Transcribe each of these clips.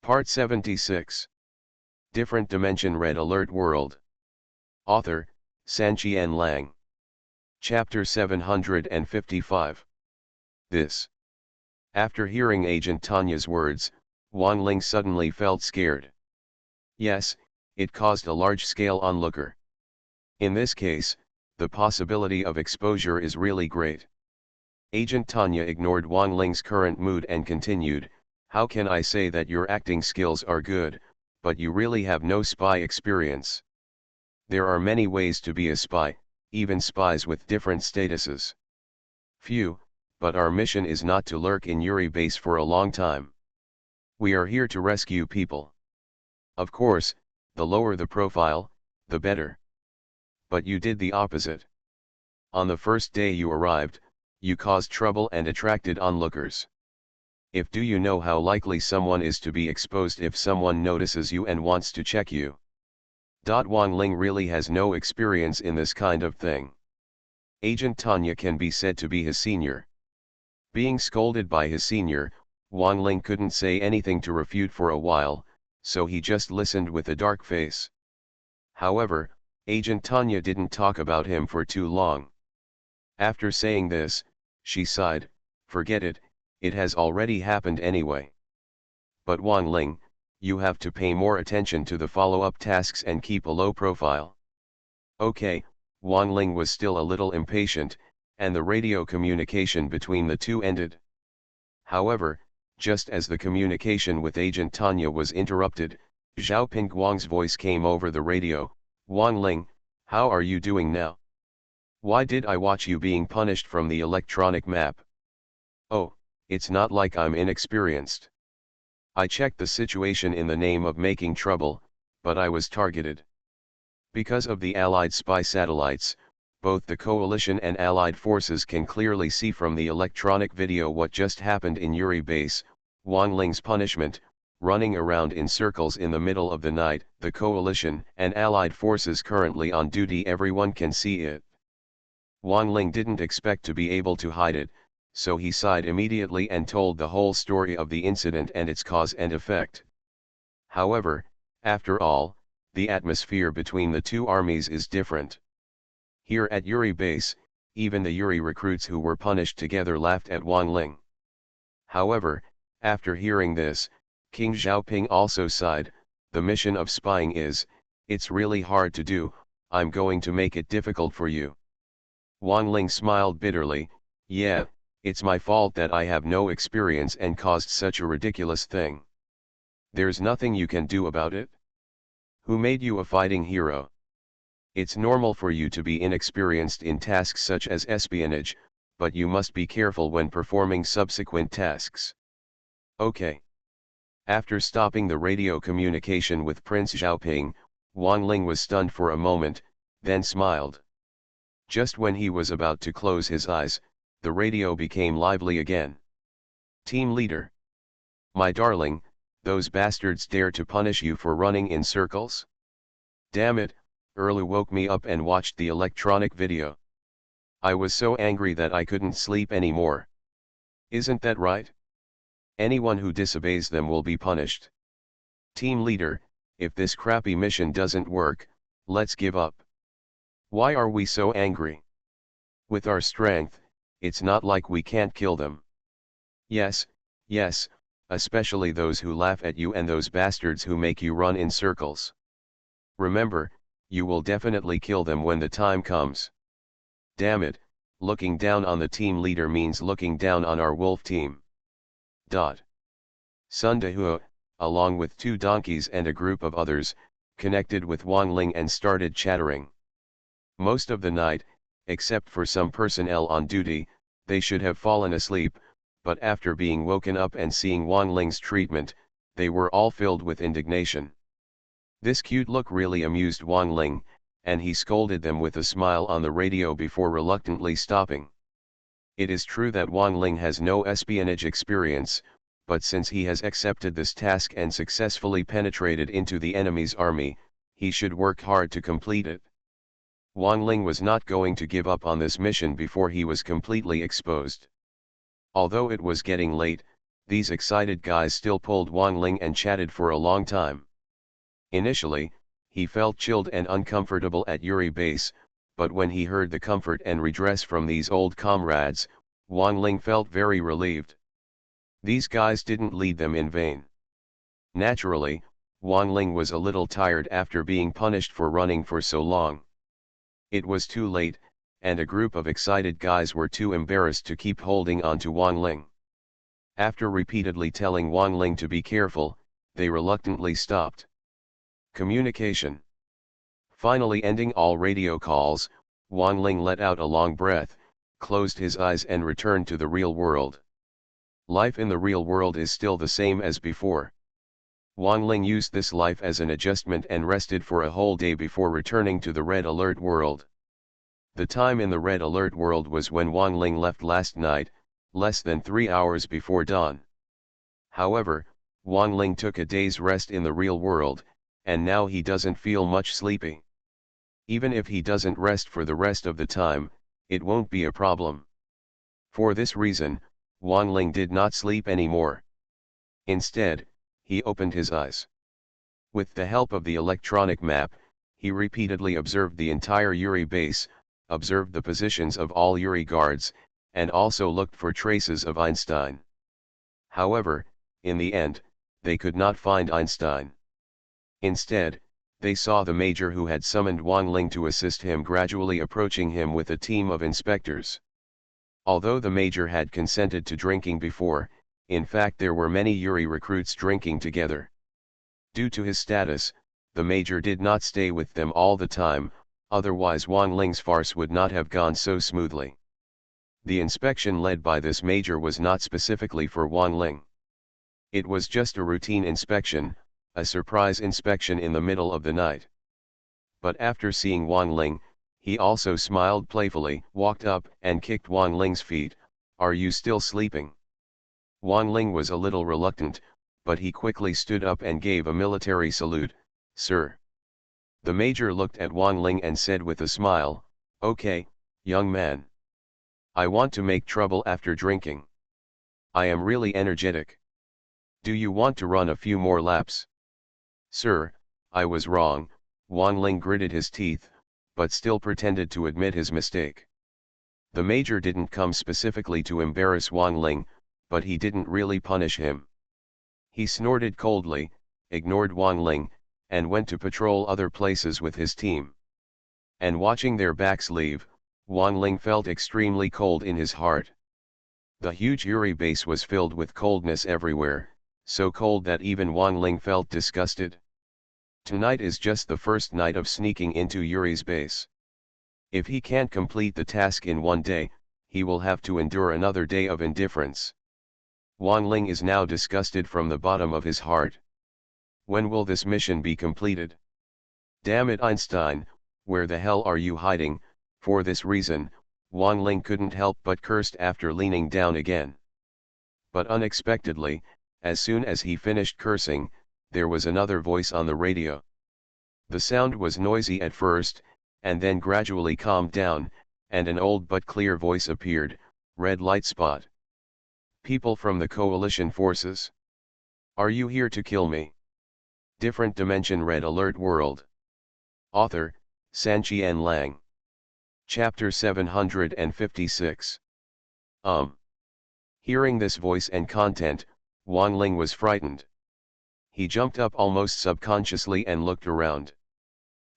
Part 76. Different Dimension Red Alert World. Author, Sanqian Lang. Chapter 755. This. After hearing Agent Tanya's words, Wang Ling suddenly felt scared. Yes, it caused a large-scale onlooker. In this case, the possibility of exposure is really great. Agent Tanya ignored Wang Ling's current mood and continued, "How can I say that your acting skills are good, but you really have no spy experience? There are many ways to be a spy, even spies with different statuses. Phew, but our mission is not to lurk in Yuri base for a long time. We are here to rescue people. Of course, the lower the profile, the better. But you did the opposite. On the first day you arrived, you caused trouble and attracted onlookers. Do you know how likely someone is to be exposed if someone notices you and wants to check you? Wang Ling really has no experience in this kind of thing. Agent Tanya can be said to be his senior. Being scolded by his senior, Wang Ling couldn't say anything to refute for a while, so he just listened with a dark face. However, Agent Tanya didn't talk about him for too long. After saying this, she sighed, "Forget it, it has already happened anyway. But Wang Ling, you have to pay more attention to the follow-up tasks and keep a low profile." Okay, Wang Ling was still a little impatient, and the radio communication between the two ended. However, just as the communication with Agent Tanya was interrupted, Zhao Pingguang's voice came over the radio. "Wang Ling, how are you doing now? Why did I watch you being punished from the electronic map? Oh, it's not like I'm inexperienced. I checked the situation in the name of making trouble, but I was targeted. Because of the Allied spy satellites, both the Coalition and Allied forces can clearly see from the electronic video what just happened in Yuri base. Wang Ling's punishment, running around in circles in the middle of the night. The Coalition and Allied forces currently on duty, everyone can see it." Wang Ling didn't expect to be able to hide it, so he sighed immediately and told the whole story of the incident and its cause and effect. However, after all, the atmosphere between the two armies is different. Here at Yuri base, even the Yuri recruits who were punished together laughed at Wang Ling. However, after hearing this, King Xiaoping also sighed. "The mission of spying it's really hard to do. I'm going to make it difficult for you." Wang Ling smiled bitterly. "Yeah, it's my fault that I have no experience and caused such a ridiculous thing. There's nothing you can do about it. Who made you a fighting hero? It's normal for you to be inexperienced in tasks such as espionage, but you must be careful when performing subsequent tasks. Okay." After stopping the radio communication with Prince Xiaoping, Wang Ling was stunned for a moment, then smiled. Just when he was about to close his eyes, the radio became lively again. "Team leader. My darling, those bastards dare to punish you for running in circles? Damn it, Erlu woke me up and watched the electronic video. I was so angry that I couldn't sleep anymore. Isn't that right? Anyone who disobeys them will be punished. Team leader, if this crappy mission doesn't work, let's give up. Why are we so angry? With our strength, it's not like we can't kill them. Yes, yes, especially those who laugh at you and those bastards who make you run in circles. Remember, you will definitely kill them when the time comes. Damn it, looking down on the team leader means looking down on our wolf team." Sun Dehua, along with 2 donkeys and a group of others, connected with Wang Ling and started chattering. Most of the night, except for some personnel on duty, they should have fallen asleep, but after being woken up and seeing Wang Ling's treatment, they were all filled with indignation. This cute look really amused Wang Ling, and he scolded them with a smile on the radio before reluctantly stopping. It is true that Wang Ling has no espionage experience, but since he has accepted this task and successfully penetrated into the enemy's army, he should work hard to complete it. Wang Ling was not going to give up on this mission before he was completely exposed. Although it was getting late, These excited guys still pulled Wang Ling and chatted for a long time. Initially, he felt chilled and uncomfortable at Yuri base, but when he heard the comfort and redress from these old comrades, Wang Ling felt very relieved. These guys didn't lead them in vain. Naturally, Wang Ling was a little tired after being punished for running for so long. It was too late, and a group of excited guys were too embarrassed to keep holding on to Wang Ling. After repeatedly telling Wang Ling to be careful, they reluctantly stopped communication. Finally ending all radio calls, Wang Ling let out a long breath, closed his eyes and returned to the real world. Life in the real world is still the same as before. Wang Ling used this life as an adjustment and rested for a whole day before returning to the red alert world. The time in the red alert world was when Wang Ling left last night, less than 3 hours before dawn. However, Wang Ling took a day's rest in the real world, and now he doesn't feel much sleepy. Even if he doesn't rest for the rest of the time, it won't be a problem. For this reason, Wang Ling did not sleep anymore. Instead, he opened his eyes. With the help of the electronic map, he repeatedly observed the entire Yuri base, observed the positions of all Yuri guards, and also looked for traces of Einstein. However, in the end, they could not find Einstein. Instead, they saw the major who had summoned Wang Ling to assist him gradually approaching him with a team of inspectors. Although the major had consented to drinking before, in fact there were many Yuri recruits drinking together. Due to his status, the major did not stay with them all the time, otherwise Wang Ling's farce would not have gone so smoothly. The inspection led by this major was not specifically for Wang Ling. It was just a routine inspection, a surprise inspection in the middle of the night. But after seeing Wang Ling, he also smiled playfully, walked up and kicked Wang Ling's feet. "Are you still sleeping?" Wang Ling was a little reluctant, but he quickly stood up and gave a military salute. "Sir." The major looked at Wang Ling and said with a smile, "Okay, young man. I want to make trouble after drinking. I am really energetic. Do you want to run a few more laps?" "Sir, I was wrong." Wang Ling gritted his teeth, but still pretended to admit his mistake. The major didn't come specifically to embarrass Wang Ling, but he didn't really punish him. He snorted coldly, ignored Wang Ling, and went to patrol other places with his team. And watching their backs leave, Wang Ling felt extremely cold in his heart. The huge Yuri base was filled with coldness everywhere, so cold that even Wang Ling felt disgusted. Tonight is just the first night of sneaking into Yuri's base. If he can't complete the task in one day, he will have to endure another day of indifference. Wang Ling is now disgusted from the bottom of his heart. When will this mission be completed? Damn it, Einstein, where the hell are you hiding? For this reason, Wang Ling couldn't help but cursed after leaning down again. But unexpectedly, as soon as he finished cursing, there was another voice on the radio. The sound was noisy at first, and then gradually calmed down, and an old but clear voice appeared. "Red light spot. People from the coalition forces. Are you here to kill me?" Different dimension red alert world. Author, Sanqian Lang. Chapter 756. Hearing this voice and content, Wang Ling was frightened. He jumped up almost subconsciously and looked around.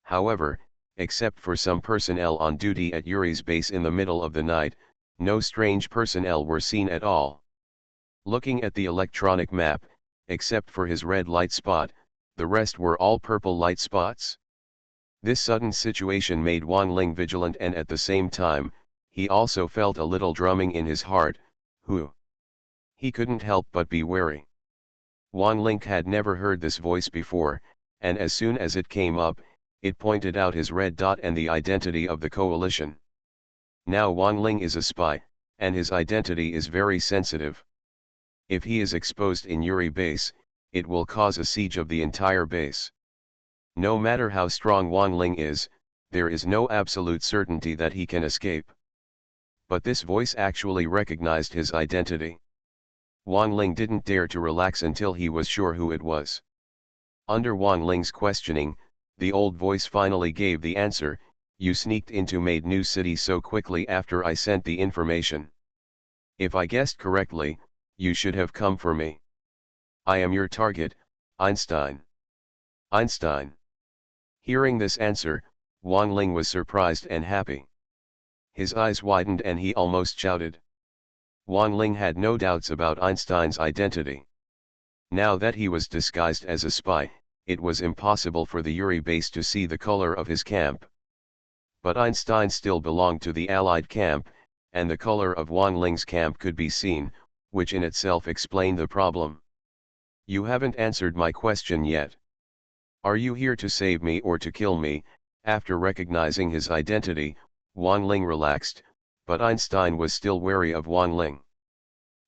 However, except for some personnel on duty at Yuri's base in the middle of the night, no strange personnel were seen at all. Looking at the electronic map, except for his red light spot, the rest were all purple light spots. This sudden situation made Wang Ling vigilant, and at the same time, he also felt a little drumming in his heart. He couldn't help but be wary. Wang Ling had never heard this voice before, and as soon as it came up, it pointed out his red dot and the identity of the coalition. Now Wang Ling is a spy, and his identity is very sensitive. If he is exposed in Yuri base, it will cause a siege of the entire base. No matter how strong Wang Ling is, there is no absolute certainty that he can escape. But this voice actually recognized his identity. Wang Ling didn't dare to relax until he was sure who it was. Under Wang Ling's questioning, the old voice finally gave the answer: "You sneaked into Made New City so quickly after I sent the information. If I guessed correctly, you should have come for me. I am your target, Einstein." Einstein. Hearing this answer, Wang Ling was surprised and happy. His eyes widened and he almost shouted. Wang Ling had no doubts about Einstein's identity. Now that he was disguised as a spy, it was impossible for the Yuri base to see the color of his camp. But Einstein still belonged to the Allied camp, and the color of Wang Ling's camp could be seen, which in itself explained the problem. "You haven't answered my question yet. Are you here to save me or to kill me?" After recognizing his identity, Wang Ling relaxed, but Einstein was still wary of Wang Ling.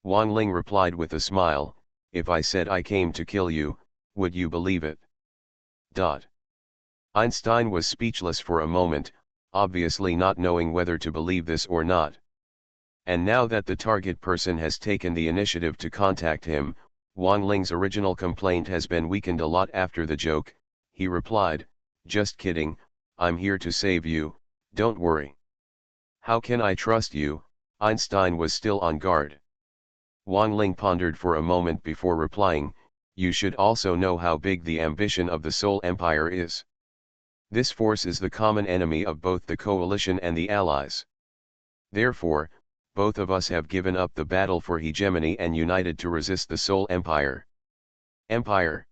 Wang Ling replied with a smile, "If I said I came to kill you, would you believe it?" Einstein was speechless for a moment, obviously not knowing whether to believe this or not. And now that the target person has taken the initiative to contact him, Wang Ling's original complaint has been weakened a lot after the joke. He replied, "Just kidding, I'm here to save you, don't worry." "How can I trust you?" Einstein was still on guard. Wang Ling pondered for a moment before replying, "You should also know how big the ambition of the Seoul Empire is. This force is the common enemy of both the coalition and the allies. Therefore, both of us have given up the battle for hegemony and united to resist the Seoul Empire." Empire.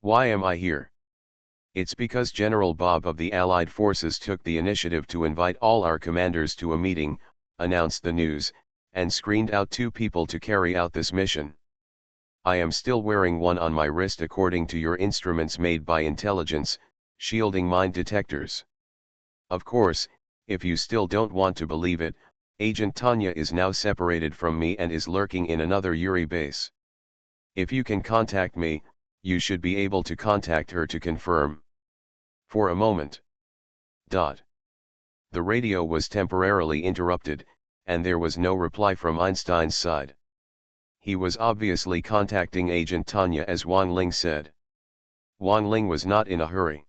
Why am I here? It's because General Bob of the Allied forces took the initiative to invite all our commanders to a meeting, announced the news, and screened out 2 people to carry out this mission. I am still wearing one on my wrist according to your instruments made by intelligence, shielding mine detectors. Of course, if you still don't want to believe it, Agent Tanya is now separated from me and is lurking in another Yuri base. If you can contact me, you should be able to contact her to confirm. For a moment. The radio was temporarily interrupted, and there was no reply from Einstein's side. He was obviously contacting Agent Tanya, as Wang Ling said. Wang Ling was not in a hurry.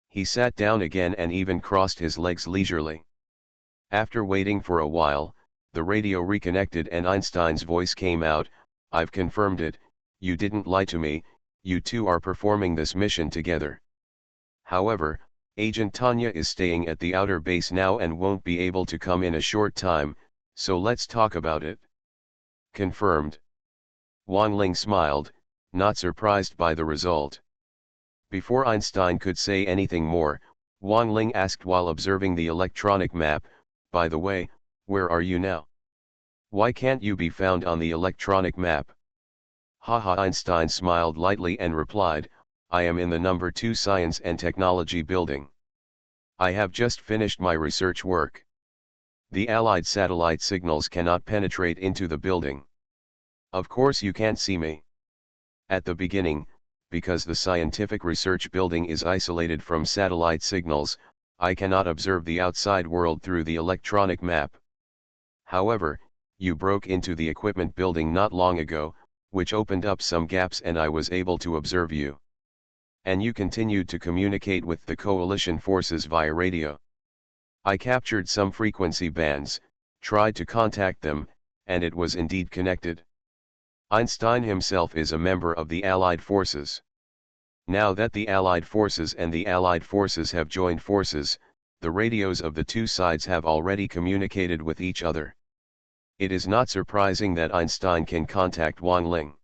He sat down again and even crossed his legs leisurely. After waiting for a while, the radio reconnected and Einstein's voice came out, "I've confirmed it, you didn't lie to me, you two are performing this mission together. However, Agent Tanya is staying at the outer base now and won't be able to come in a short time, so let's talk about it." Confirmed. Wang Ling smiled, not surprised by the result. Before Einstein could say anything more, Wang Ling asked while observing the electronic map, "By the way, where are you now? Why can't you be found on the electronic map?" Haha, Einstein smiled lightly and replied, "I am in the number 2 Science and Technology building. I have just finished my research work. The Allied satellite signals cannot penetrate into the building. Of course you can't see me. At the beginning, because the scientific research building is isolated from satellite signals, I cannot observe the outside world through the electronic map. However, you broke into the equipment building not long ago, which opened up some gaps and I was able to observe you. And you continued to communicate with the coalition forces via radio. I captured some frequency bands, tried to contact them, and it was indeed connected. Einstein himself is a member of the Allied forces. Now that the Allied forces and the Allied forces have joined forces, the radios of the 2 sides have already communicated with each other. It is not surprising that Einstein can contact Wang Ling."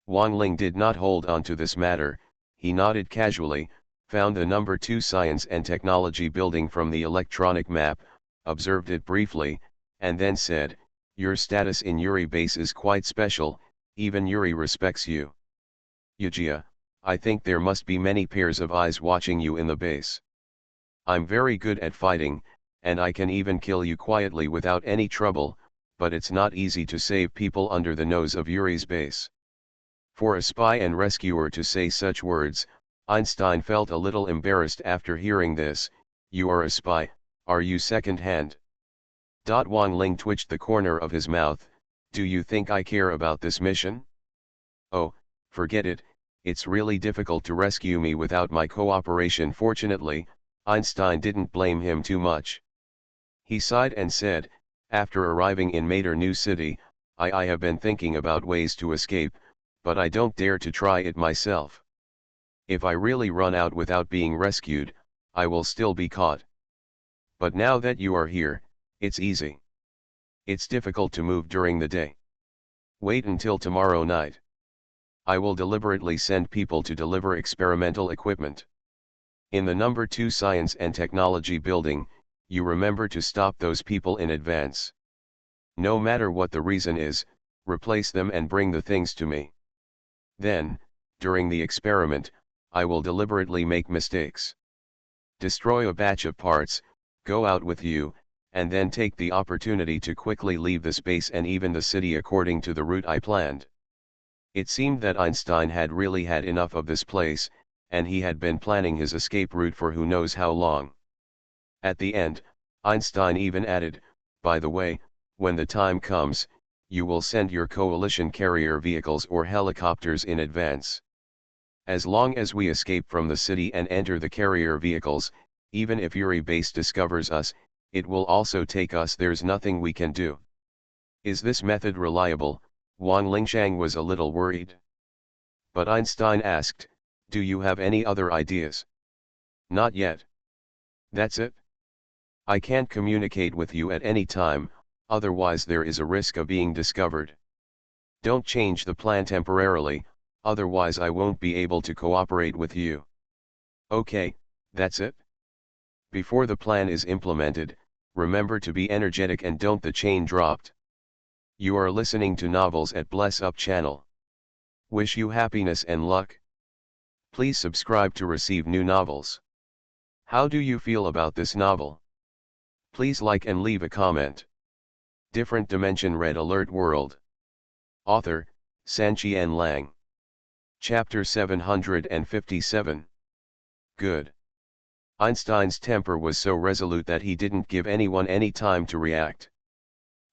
Wang Ling did not hold on to this matter. He nodded casually, found the number 2 Science and Technology building from the electronic map, observed it briefly, and then said, "Your status in Yuri base is quite special, even Yuri respects you. Yujia, I think there must be many pairs of eyes watching you in the base. I'm very good at fighting, and I can even kill you quietly without any trouble, but it's not easy to save people under the nose of Yuri's base." For a spy and rescuer to say such words, Einstein felt a little embarrassed after hearing this. "You are a spy, are you second-hand?" Wang Ling twitched the corner of his mouth, Do you think I care about this mission? Oh, forget it, it's really difficult to rescue me without my cooperation. Fortunately, Einstein didn't blame him too much. He sighed and said, after arriving in Mater New City, I have been thinking about ways to escape, but I don't dare to try it myself. If I really run out without being rescued, I will still be caught. But now that you are here, it's easy. It's difficult to move during the day. Wait until tomorrow night. I will deliberately send people to deliver experimental equipment. In the number 2 Science and Technology building, you remember to stop those people in advance. No matter what the reason is, replace them and bring the things to me. Then, during the experiment, I will deliberately make mistakes. Destroy a batch of parts, go out with you, and then take the opportunity to quickly leave the space and even the city according to the route I planned. It seemed that Einstein had really had enough of this place, and he had been planning his escape route for who knows how long. At the end, Einstein even added, by the way, when the time comes, you will send your coalition carrier vehicles or helicopters in advance. As long as we escape from the city and enter the carrier vehicles, even if Yuri base discovers us, it will also take us. There's nothing we can do. Is this method reliable? Wang Lingshang was a little worried. But Einstein asked, do you have any other ideas? Not yet. That's it? I can't communicate with you at any time, otherwise there is a risk of being discovered. Don't change the plan temporarily, otherwise I won't be able to cooperate with you. Okay, that's it? Before the plan is implemented, remember to be energetic and don't the chain dropped. You are listening to Novels at Bless Up channel. Wish you happiness and luck. Please subscribe to receive new novels. How do you feel about this novel? Please like and leave a comment. Different Dimension Red Alert World. Author, Sanqian Lang. Chapter 757. Good. Einstein's temper was so resolute that he didn't give anyone any time to react.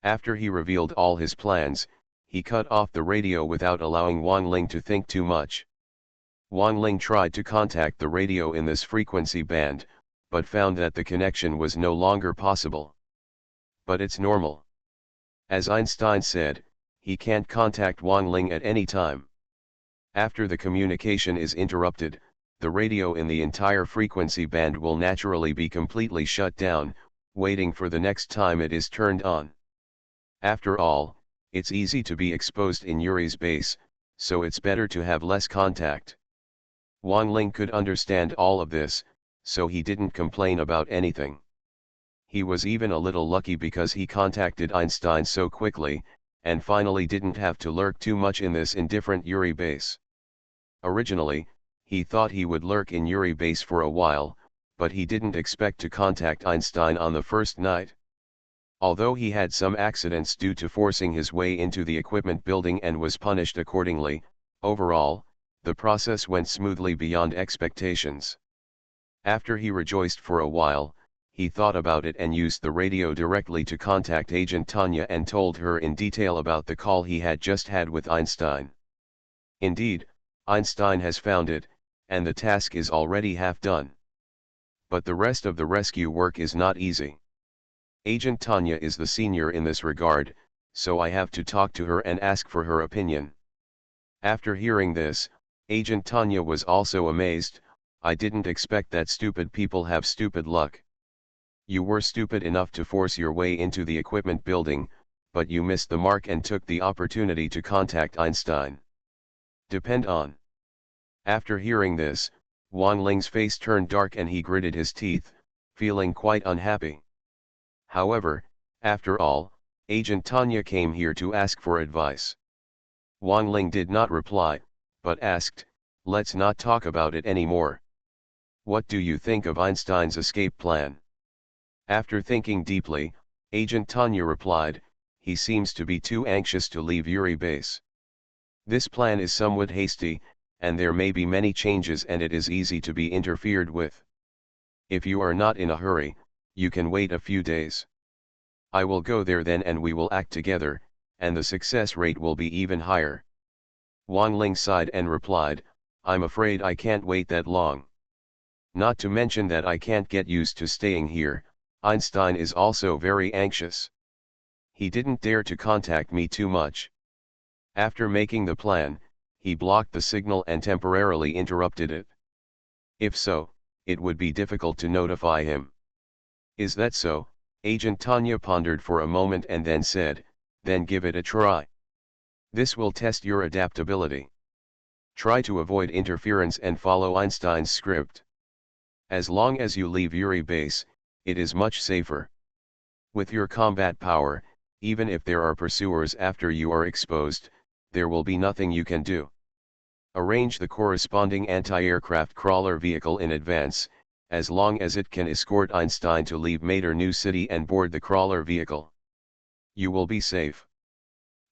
After he revealed all his plans, he cut off the radio without allowing Wang Ling to think too much. Wang Ling tried to contact the radio in this frequency band, but found that the connection was no longer possible. But it's normal. As Einstein said, he can't contact Wang Ling at any time. After the communication is interrupted, the radio in the entire frequency band will naturally be completely shut down, waiting for the next time it is turned on. After all, it's easy to be exposed in Yuri's base, so it's better to have less contact. Wang Ling could understand all of this, so he didn't complain about anything. He was even a little lucky because he contacted Einstein so quickly, and finally didn't have to lurk too much in this indifferent Yuri base. Originally, he thought he would lurk in Yuri base for a while, but he didn't expect to contact Einstein on the first night. Although he had some accidents due to forcing his way into the equipment building and was punished accordingly, overall, the process went smoothly beyond expectations. After he rejoiced for a while, he thought about it and used the radio directly to contact Agent Tanya and told her in detail about the call he had just had with Einstein. Indeed, Einstein has found it, and the task is already half done. But the rest of the rescue work is not easy. Agent Tanya is the senior in this regard, so I have to talk to her and ask for her opinion. After hearing this, Agent Tanya was also amazed. I didn't expect that stupid people have stupid luck. You were stupid enough to force your way into the equipment building, but you missed the mark and took the opportunity to contact Einstein. Depend on. After hearing this, Wang Ling's face turned dark and he gritted his teeth, feeling quite unhappy. However, after all, Agent Tanya came here to ask for advice. Wang Ling did not reply, but asked, let's not talk about it anymore. What do you think of Einstein's escape plan? After thinking deeply, Agent Tanya replied, he seems to be too anxious to leave Yuri base. This plan is somewhat hasty, and there may be many changes and it is easy to be interfered with. If you are not in a hurry, you can wait a few days. I will go there then and we will act together, and the success rate will be even higher. Wang Ling sighed and replied, I'm afraid I can't wait that long. Not to mention that I can't get used to staying here. Einstein is also very anxious. He didn't dare to contact me too much. After making the plan, he blocked the signal and temporarily interrupted it. If so, it would be difficult to notify him. Is that so? Agent Tanya pondered for a moment and then said, then give it a try. This will test your adaptability. Try to avoid interference and follow Einstein's script. As long as you leave Uri base, it is much safer. With your combat power, even if there are pursuers after you are exposed, there will be nothing you can do. Arrange the corresponding anti-aircraft crawler vehicle in advance, as long as it can escort Einstein to leave Mater New City and board the crawler vehicle. You will be safe.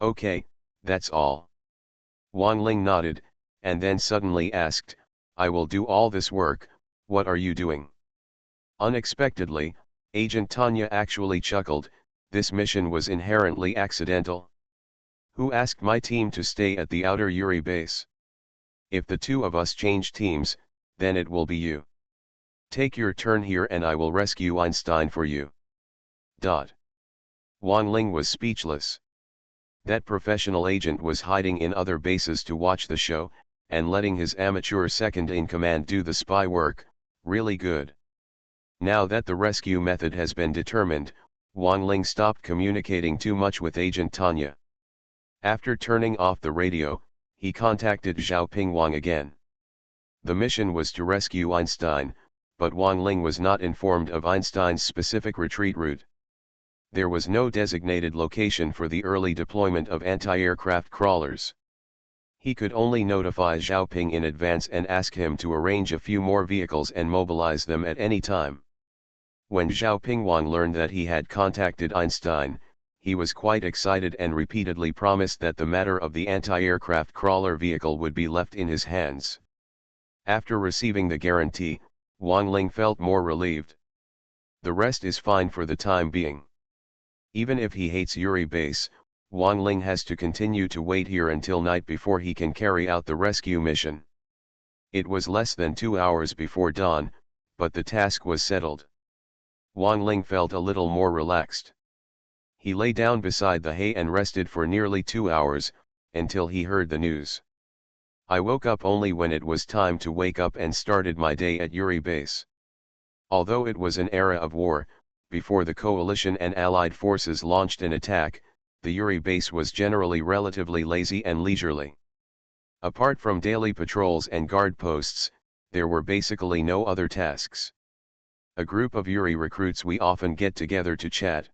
Okay, that's all. Wang Ling nodded, and then suddenly asked, I will do all this work, what are you doing? Unexpectedly, Agent Tanya actually chuckled, this mission was inherently accidental. Who asked my team to stay at the outer Uri base? If the two of us change teams, then it will be you. Take your turn here and I will rescue Einstein for you. Wang Ling was speechless. That professional agent was hiding in other bases to watch the show, and letting his amateur second-in-command do the spy work, really good. Now that the rescue method has been determined, Wang Ling stopped communicating too much with Agent Tanya. After turning off the radio, he contacted Zhao Pingwang again. The mission was to rescue Einstein, but Wang Ling was not informed of Einstein's specific retreat route. There was no designated location for the early deployment of anti-aircraft crawlers. He could only notify Zhao Ping in advance and ask him to arrange a few more vehicles and mobilize them at any time. When Zhao Pingwang learned that he had contacted Einstein, he was quite excited and repeatedly promised that the matter of the anti-aircraft crawler vehicle would be left in his hands. After receiving the guarantee, Wang Ling felt more relieved. The rest is fine for the time being. Even if he hates Uri base, Wang Ling has to continue to wait here until night before he can carry out the rescue mission. It was less than 2 hours before dawn, but the task was settled. Wang Ling felt a little more relaxed. He lay down beside the hay and rested for nearly 2 hours, until he heard the news. I woke up only when it was time to wake up and started my day at Uri base. Although it was an era of war, before the coalition and allied forces launched an attack, the Uri base was generally relatively lazy and leisurely. Apart from daily patrols and guard posts, there were basically no other tasks. A group of Uri recruits we often get together to chat.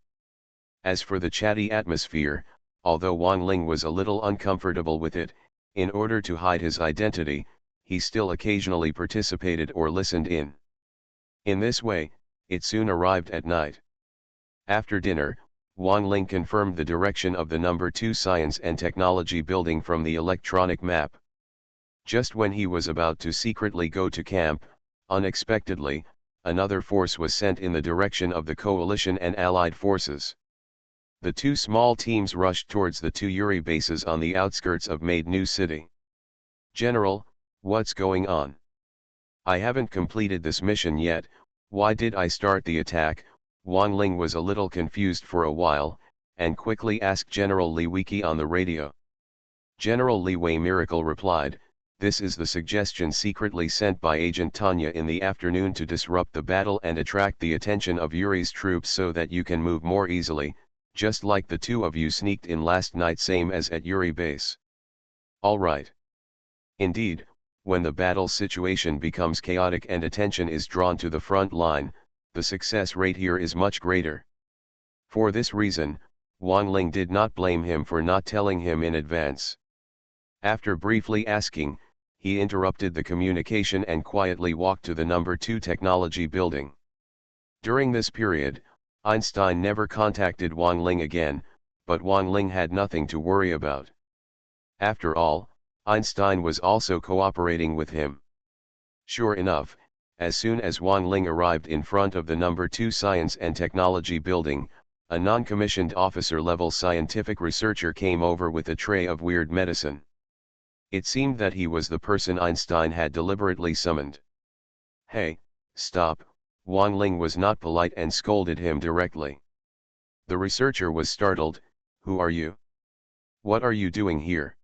As for the chatty atmosphere, although Wang Ling was a little uncomfortable with it, in order to hide his identity, he still occasionally participated or listened in. In this way, it soon arrived at night. After dinner, Wang Ling confirmed the direction of the No. 2 Science and Technology building from the electronic map. Just when he was about to secretly go to camp, unexpectedly, another force was sent in the direction of the coalition and allied forces. The two small teams rushed towards the two Uri bases on the outskirts of Mater New City. General, what's going on? I haven't completed this mission yet, why did I start the attack? Wang Ling was a little confused for a while, and quickly asked General Li Wiki on the radio. General Li Wei Miracle replied, this is the suggestion secretly sent by Agent Tanya in the afternoon to disrupt the battle and attract the attention of Uri's troops so that you can move more easily, just like the two of you sneaked in last night, same as at Uri base. Alright. Indeed, when the battle situation becomes chaotic and attention is drawn to the front line, the success rate here is much greater. For this reason, Wang Ling did not blame him for not telling him in advance. After briefly asking, he interrupted the communication and quietly walked to the No. 2 Technology building. During this period, Einstein never contacted Wang Ling again, but Wang Ling had nothing to worry about. After all, Einstein was also cooperating with him. Sure enough, as soon as Wang Ling arrived in front of the No. 2 Science and Technology building, A non-commissioned officer-level scientific researcher came over with a tray of weird medicine. It seemed that he was the person Einstein had deliberately summoned. "Hey, stop," Wang Ling was not polite and scolded him directly. The researcher was startled. "Who are you? What are you doing here?"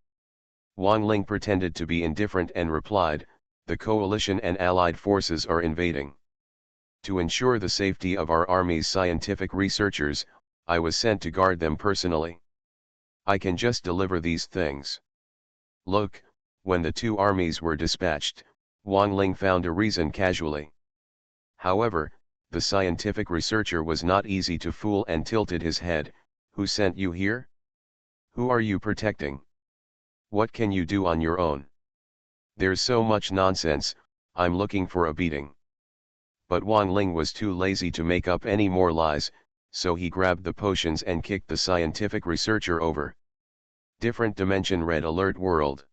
Wang Ling pretended to be indifferent and replied, "The coalition and allied forces are invading. To ensure the safety of our army's scientific researchers, I was sent to guard them personally. I can just deliver these things." Look, when the two armies were dispatched, Wang Ling found a reason casually. However, the scientific researcher was not easy to fool and tilted his head. "Who sent you here? Who are you protecting? What can you do on your own? There's so much nonsense, I'm looking for a beating." But Wang Ling was too lazy to make up any more lies, so he grabbed the potions and kicked the scientific researcher over. Different Dimension Red Alert World.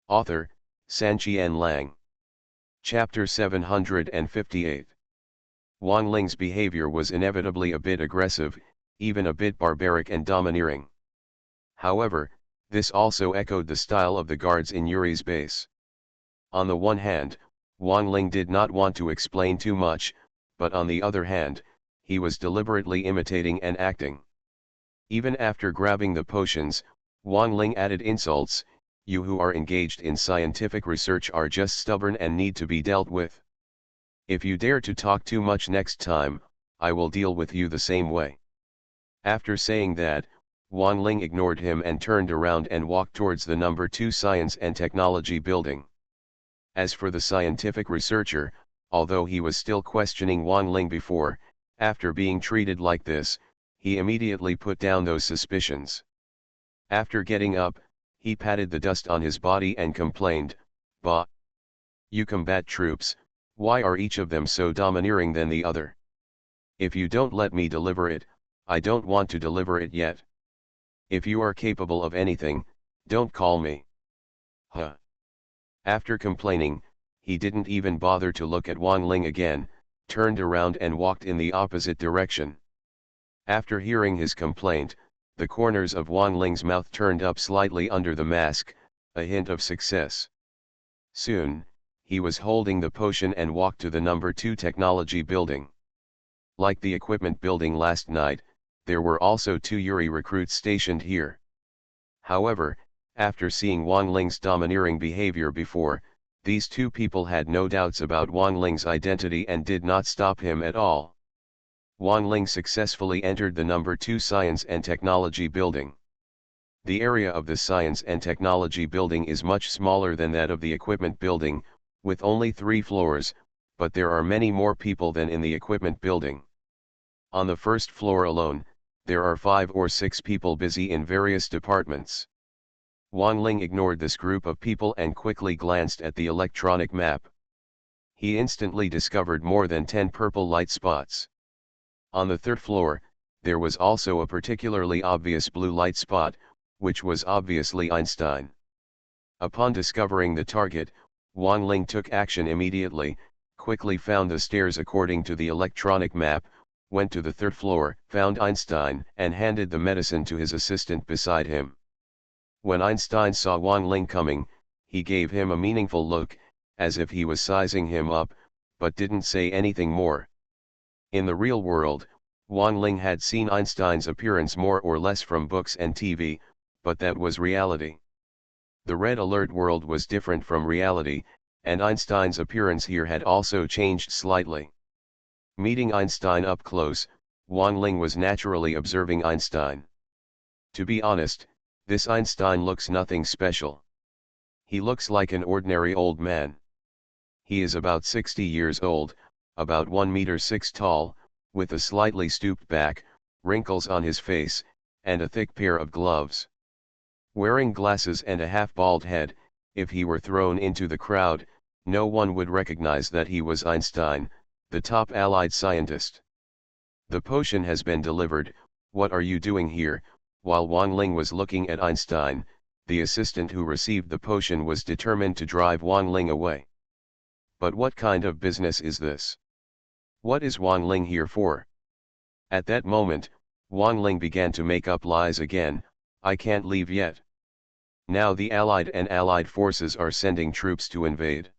Author, Sanqian Lang. Chapter 758. Wang Ling's behavior was inevitably a bit aggressive, even a bit barbaric and domineering. However, this also echoed the style of the guards in Yuri's base. On the one hand, Wang Ling did not want to explain too much, but on the other hand, he was deliberately imitating and acting. Even after grabbing the potions, Wang Ling added insults. "You who are engaged in scientific research are just stubborn and need to be dealt with. If you dare to talk too much next time, I will deal with you the same way." After saying that, Wang Ling ignored him and turned around and walked towards the number 2 Science and Technology building. As for the scientific researcher, although he was still questioning Wang Ling before, after being treated like this, he immediately put down those suspicions. After getting up, he patted the dust on his body and complained, "Bah! You combat troops, why are each of them so domineering than the other? If you don't let me deliver it, I don't want to deliver it yet. If you are capable of anything, don't call me." Huh. After complaining, he didn't even bother to look at Wang Ling again, turned around and walked in the opposite direction. After hearing his complaint, the corners of Wang Ling's mouth turned up slightly under the mask, a hint of success. Soon, he was holding the potion and walked to the number 2 Technology building. Like the equipment building last night, there were also 2 Yuri recruits stationed here. However, after seeing Wang Ling's domineering behavior before, these 2 people had no doubts about Wang Ling's identity and did not stop him at all. Wang Ling successfully entered the number 2 Science and Technology building. The area of the Science and Technology building is much smaller than that of the equipment building, with only 3 floors, but there are many more people than in the equipment building. On the first floor alone, there are 5 or 6 people busy in various departments. Wang Ling ignored this group of people and quickly glanced at the electronic map. He instantly discovered more than 10 purple light spots. On the third floor, there was also a particularly obvious blue light spot, which was obviously Einstein. Upon discovering the target, Wang Ling took action immediately, quickly found the stairs according to the electronic map, went to the third floor, found Einstein, and handed the medicine to his assistant beside him. When Einstein saw Wang Ling coming, he gave him a meaningful look, as if he was sizing him up, but didn't say anything more. In the real world, Wang Ling had seen Einstein's appearance more or less from books and TV, but that was reality. The Red Alert world was different from reality, and Einstein's appearance here had also changed slightly. Meeting Einstein up close, Wang Ling was naturally observing Einstein. To be honest, this Einstein looks nothing special. He looks like an ordinary old man. He is about 60 years old, about 1 meter 6 tall, with a slightly stooped back, wrinkles on his face, and a thick pair of gloves. Wearing glasses and a half-bald head, if he were thrown into the crowd, no one would recognize that he was Einstein, the top allied scientist. "The potion has been delivered, what are you doing here?" While Wang Ling was looking at Einstein, the assistant who received the potion was determined to drive Wang Ling away. "But what kind of business is this? What is Wang Ling here for?" At that moment, Wang Ling began to make up lies again. I can't leave yet. Now the Allied forces are sending troops to invade.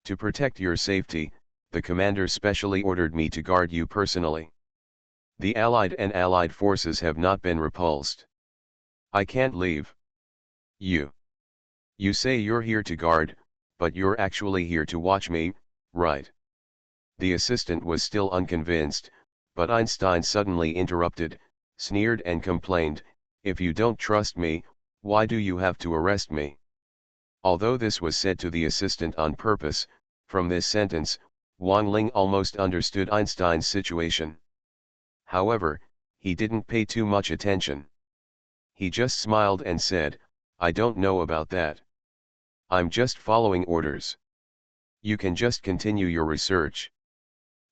To protect your safety, the commander specially ordered me to guard you personally. The Allied forces have not been repulsed. I can't leave. You say you're here to guard, but you're actually here to watch me, right? The assistant was still unconvinced, but Einstein suddenly interrupted, sneered and complained, if you don't trust me, why do you have to arrest me? Although this was said to the assistant on purpose, from this sentence, Wang Ling almost understood Einstein's situation. However, he didn't pay too much attention. He just smiled and said, I don't know about that. I'm just following orders. You can just continue your research.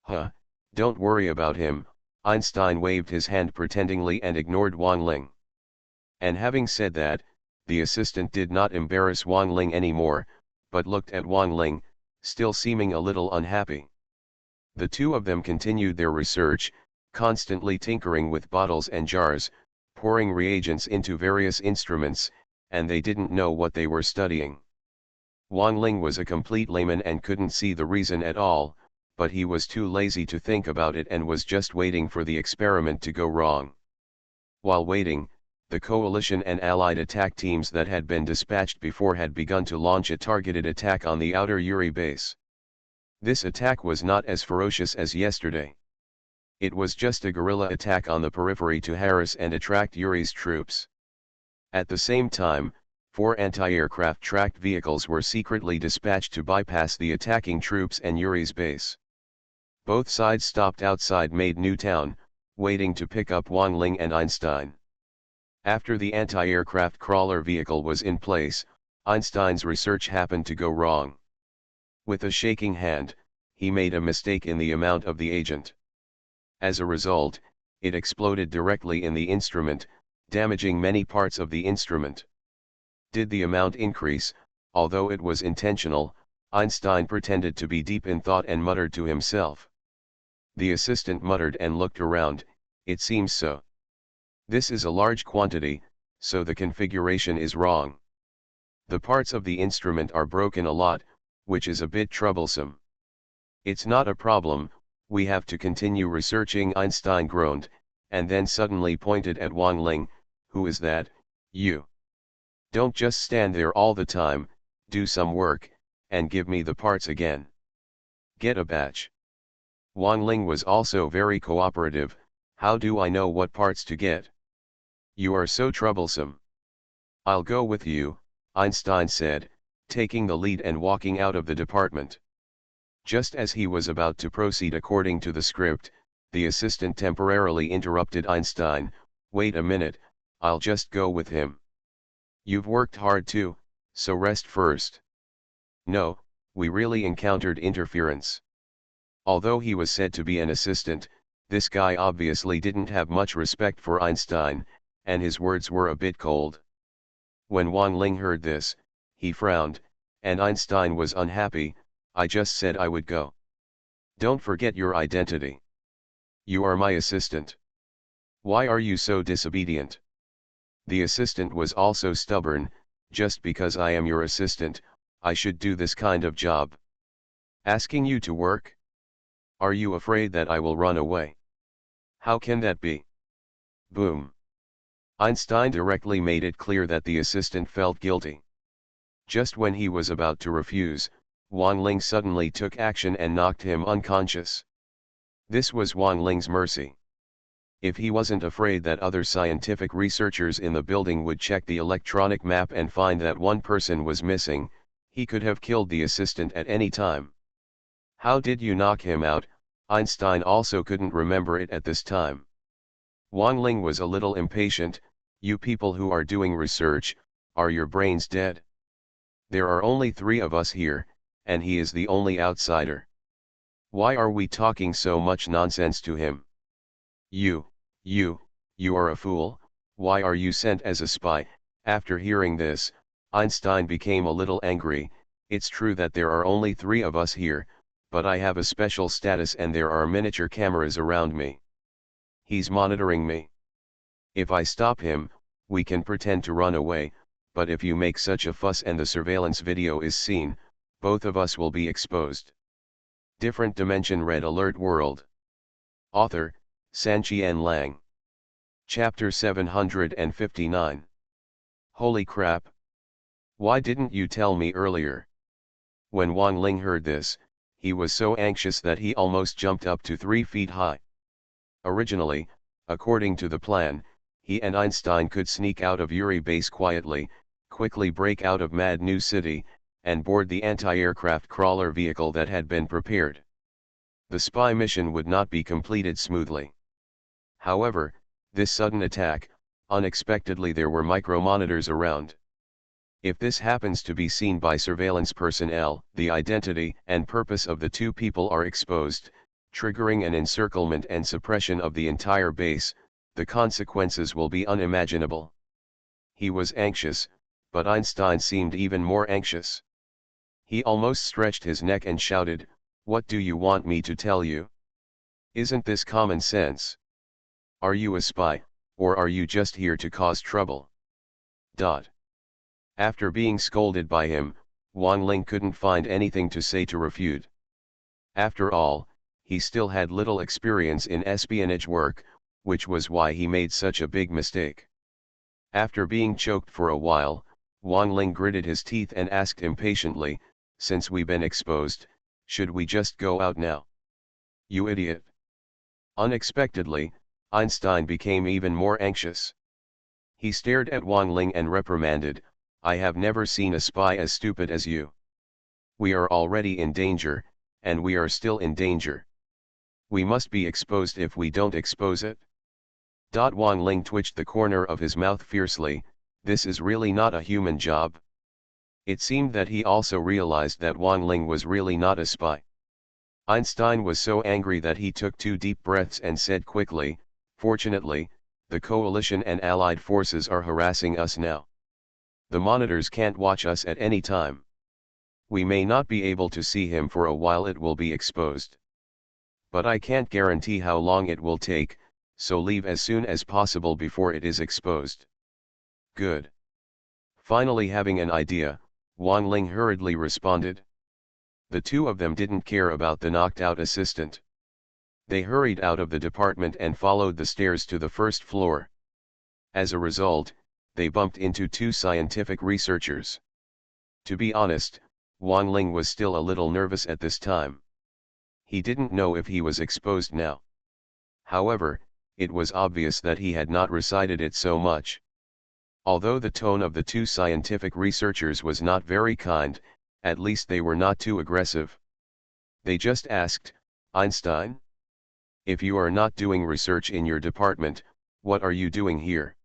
Huh, don't worry about him, Einstein waved his hand pretendingly and ignored Wang Ling. And having said that, the assistant did not embarrass Wang Ling anymore, but looked at Wang Ling, still seeming a little unhappy. The two of them continued their research, constantly tinkering with bottles and jars, pouring reagents into various instruments, and they didn't know what they were studying. Wang Ling was a complete layman and couldn't see the reason at all, but he was too lazy to think about it and was just waiting for the experiment to go wrong. While waiting, the coalition and allied attack teams that had been dispatched before had begun to launch a targeted attack on the outer Yuri base. This attack was not as ferocious as yesterday. It was just a guerrilla attack on the periphery to harass and attract Yuri's troops. At the same time, 4 anti-aircraft tracked vehicles were secretly dispatched to bypass the attacking troops and Yuri's base. Both sides stopped outside Made New Town, waiting to pick up Wang Ling and Einstein. After the anti-aircraft crawler vehicle was in place, Einstein's research happened to go wrong. With a shaking hand, he made a mistake in the amount of the agent. As a result, it exploded directly in the instrument, damaging many parts of the instrument. Did the amount increase? Although it was intentional, Einstein pretended to be deep in thought and muttered to himself. The assistant muttered and looked around, it seems so. This is a large quantity, so the configuration is wrong. The parts of the instrument are broken a lot, which is a bit troublesome. It's not a problem, we have to continue researching, Einstein groaned, and then suddenly pointed at Wang Ling, who is that, you? Don't just stand there all the time, do some work, and give me the parts again. Get a batch. Wang Ling was also very cooperative, how do I know what parts to get? You are so troublesome. I'll go with you, Einstein said, taking the lead and walking out of the department. Just as he was about to proceed according to the script, the assistant temporarily interrupted Einstein, wait a minute, I'll just go with him. You've worked hard too, so rest first. No, we really encountered interference. Although he was said to be an assistant, this guy obviously didn't have much respect for Einstein, and his words were a bit cold. When Wang Ling heard this, he frowned, and Einstein was unhappy, I just said I would go. Don't forget your identity. You are my assistant. Why are you so disobedient? The assistant was also stubborn, just because I am your assistant, I should do this kind of job. Asking you to work? Are you afraid that I will run away? How can that be? Boom. Einstein directly made it clear that the assistant felt guilty. Just when he was about to refuse, Wang Ling suddenly took action and knocked him unconscious. This was Wang Ling's mercy. If he wasn't afraid that other scientific researchers in the building would check the electronic map and find that one person was missing, he could have killed the assistant at any time. How did you knock him out? Einstein also couldn't remember it at this time. Wang Ling was a little impatient, you people who are doing research, are your brains dead? There are only 3 of us here, and he is the only outsider. Why are we talking so much nonsense to him? You are a fool, why are you sent as a spy? After hearing this, Einstein became a little angry, it's true that there are only 3 of us here, but I have a special status and there are miniature cameras around me. He's monitoring me. If I stop him, we can pretend to run away, but if you make such a fuss and the surveillance video is seen, both of us will be exposed. Different Dimension Red Alert World. Author, Sanqian Lang. Chapter 759. Holy crap! Why didn't you tell me earlier? When Wang Ling heard this, he was so anxious that he almost jumped up to 3 feet high. Originally, according to the plan, he and Einstein could sneak out of Yuri base quietly, quickly break out of Mad New City, and board the anti-aircraft crawler vehicle that had been prepared. The spy mission would not be completed smoothly. However, this sudden attack, unexpectedly there were micro-monitors around. If this happens to be seen by surveillance personnel, the identity and purpose of the two people are exposed, triggering an encirclement and suppression of the entire base. The consequences will be unimaginable. He was anxious, but Einstein seemed even more anxious. He almost stretched his neck and shouted, "What do you want me to tell you? Isn't this common sense? Are you a spy, or are you just here to cause trouble?" After being scolded by him, Wang Ling couldn't find anything to say to refute. After all, he still had little experience in espionage work, which was why he made such a big mistake. After being choked for a while, Wang Ling gritted his teeth and asked impatiently, "Since we've been exposed, should we just go out now?" "You idiot!" Unexpectedly, Einstein became even more anxious. He stared at Wang Ling and reprimanded, "I have never seen a spy as stupid as you. We are already in danger, and we are still in danger. We must be exposed if we don't expose it." Wang Ling twitched the corner of his mouth fiercely. This is really not a human job. It seemed that he also realized that Wang Ling was really not a spy. Einstein was so angry that he took 2 deep breaths and said quickly, "Fortunately, the coalition and allied forces are harassing us now. The monitors can't watch us at any time. We may not be able to see him for a while. It will be exposed. But I can't guarantee how long it will take, so leave as soon as possible before it is exposed." "Good." Finally having an idea, Wang Ling hurriedly responded. The two of them didn't care about the knocked-out assistant. They hurried out of the department and followed the stairs to the first floor. As a result, they bumped into 2 scientific researchers. To be honest, Wang Ling was still a little nervous at this time. He didn't know if he was exposed now. However, it was obvious that he had not recited it so much. Although the tone of the 2 scientific researchers was not very kind, at least they were not too aggressive. They just asked, "Einstein? If you are not doing research in your department, what are you doing here?"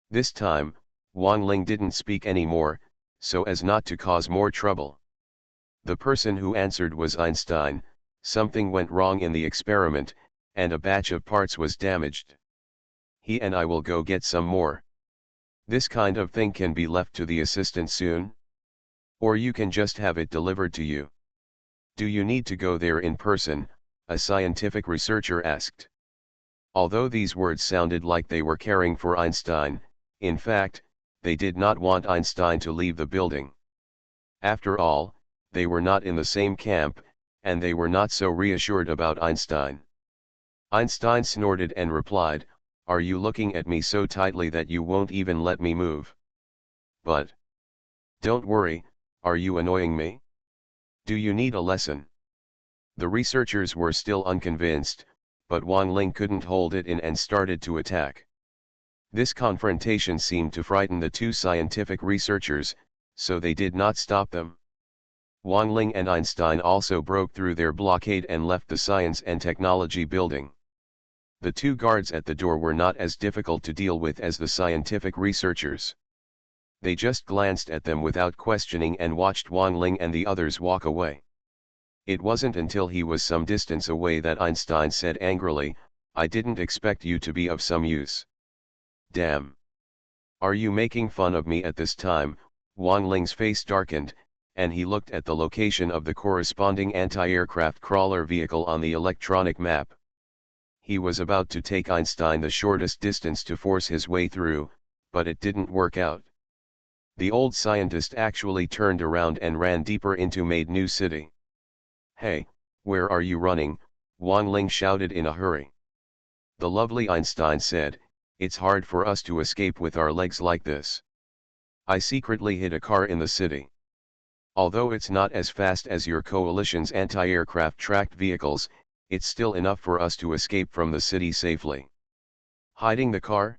This time, Wang Ling didn't speak anymore, so as not to cause more trouble. The person who answered was Einstein. Something went wrong in the experiment, and a batch of parts was damaged. He and I will go get some more. This kind of thing can be left to the assistant soon? Or you can just have it delivered to you. Do you need to go there in person? A scientific researcher asked. Although these words sounded like they were caring for Einstein, in fact, they did not want Einstein to leave the building. After all, they were not in the same camp, and they were not so reassured about Einstein. Einstein snorted and replied, "Are you looking at me so tightly that you won't even let me move? But don't worry, are you annoying me? Do you need a lesson?" The researchers were still unconvinced, but Wang Ling couldn't hold it in and started to attack. This confrontation seemed to frighten the 2 scientific researchers, so they did not stop them. Wang Ling and Einstein also broke through their blockade and left the Science and Technology building. The 2 guards at the door were not as difficult to deal with as the scientific researchers. They just glanced at them without questioning and watched Wang Ling and the others walk away. It wasn't until he was some distance away that Einstein said angrily, "I didn't expect you to be of some use." "Damn. Are you making fun of me at this time?" Wang Ling's face darkened, and he looked at the location of the corresponding anti-aircraft crawler vehicle on the electronic map. He was about to take Einstein the shortest distance to force his way through, but it didn't work out. The old scientist actually turned around and ran deeper into New City. "Hey, where are you running?" Wang Ling shouted in a hurry. The lovely Einstein said, "It's hard for us to escape with our legs like this. I secretly hid a car in the city. Although it's not as fast as your coalition's anti-aircraft tracked vehicles, it's still enough for us to escape from the city safely." "Hiding the car?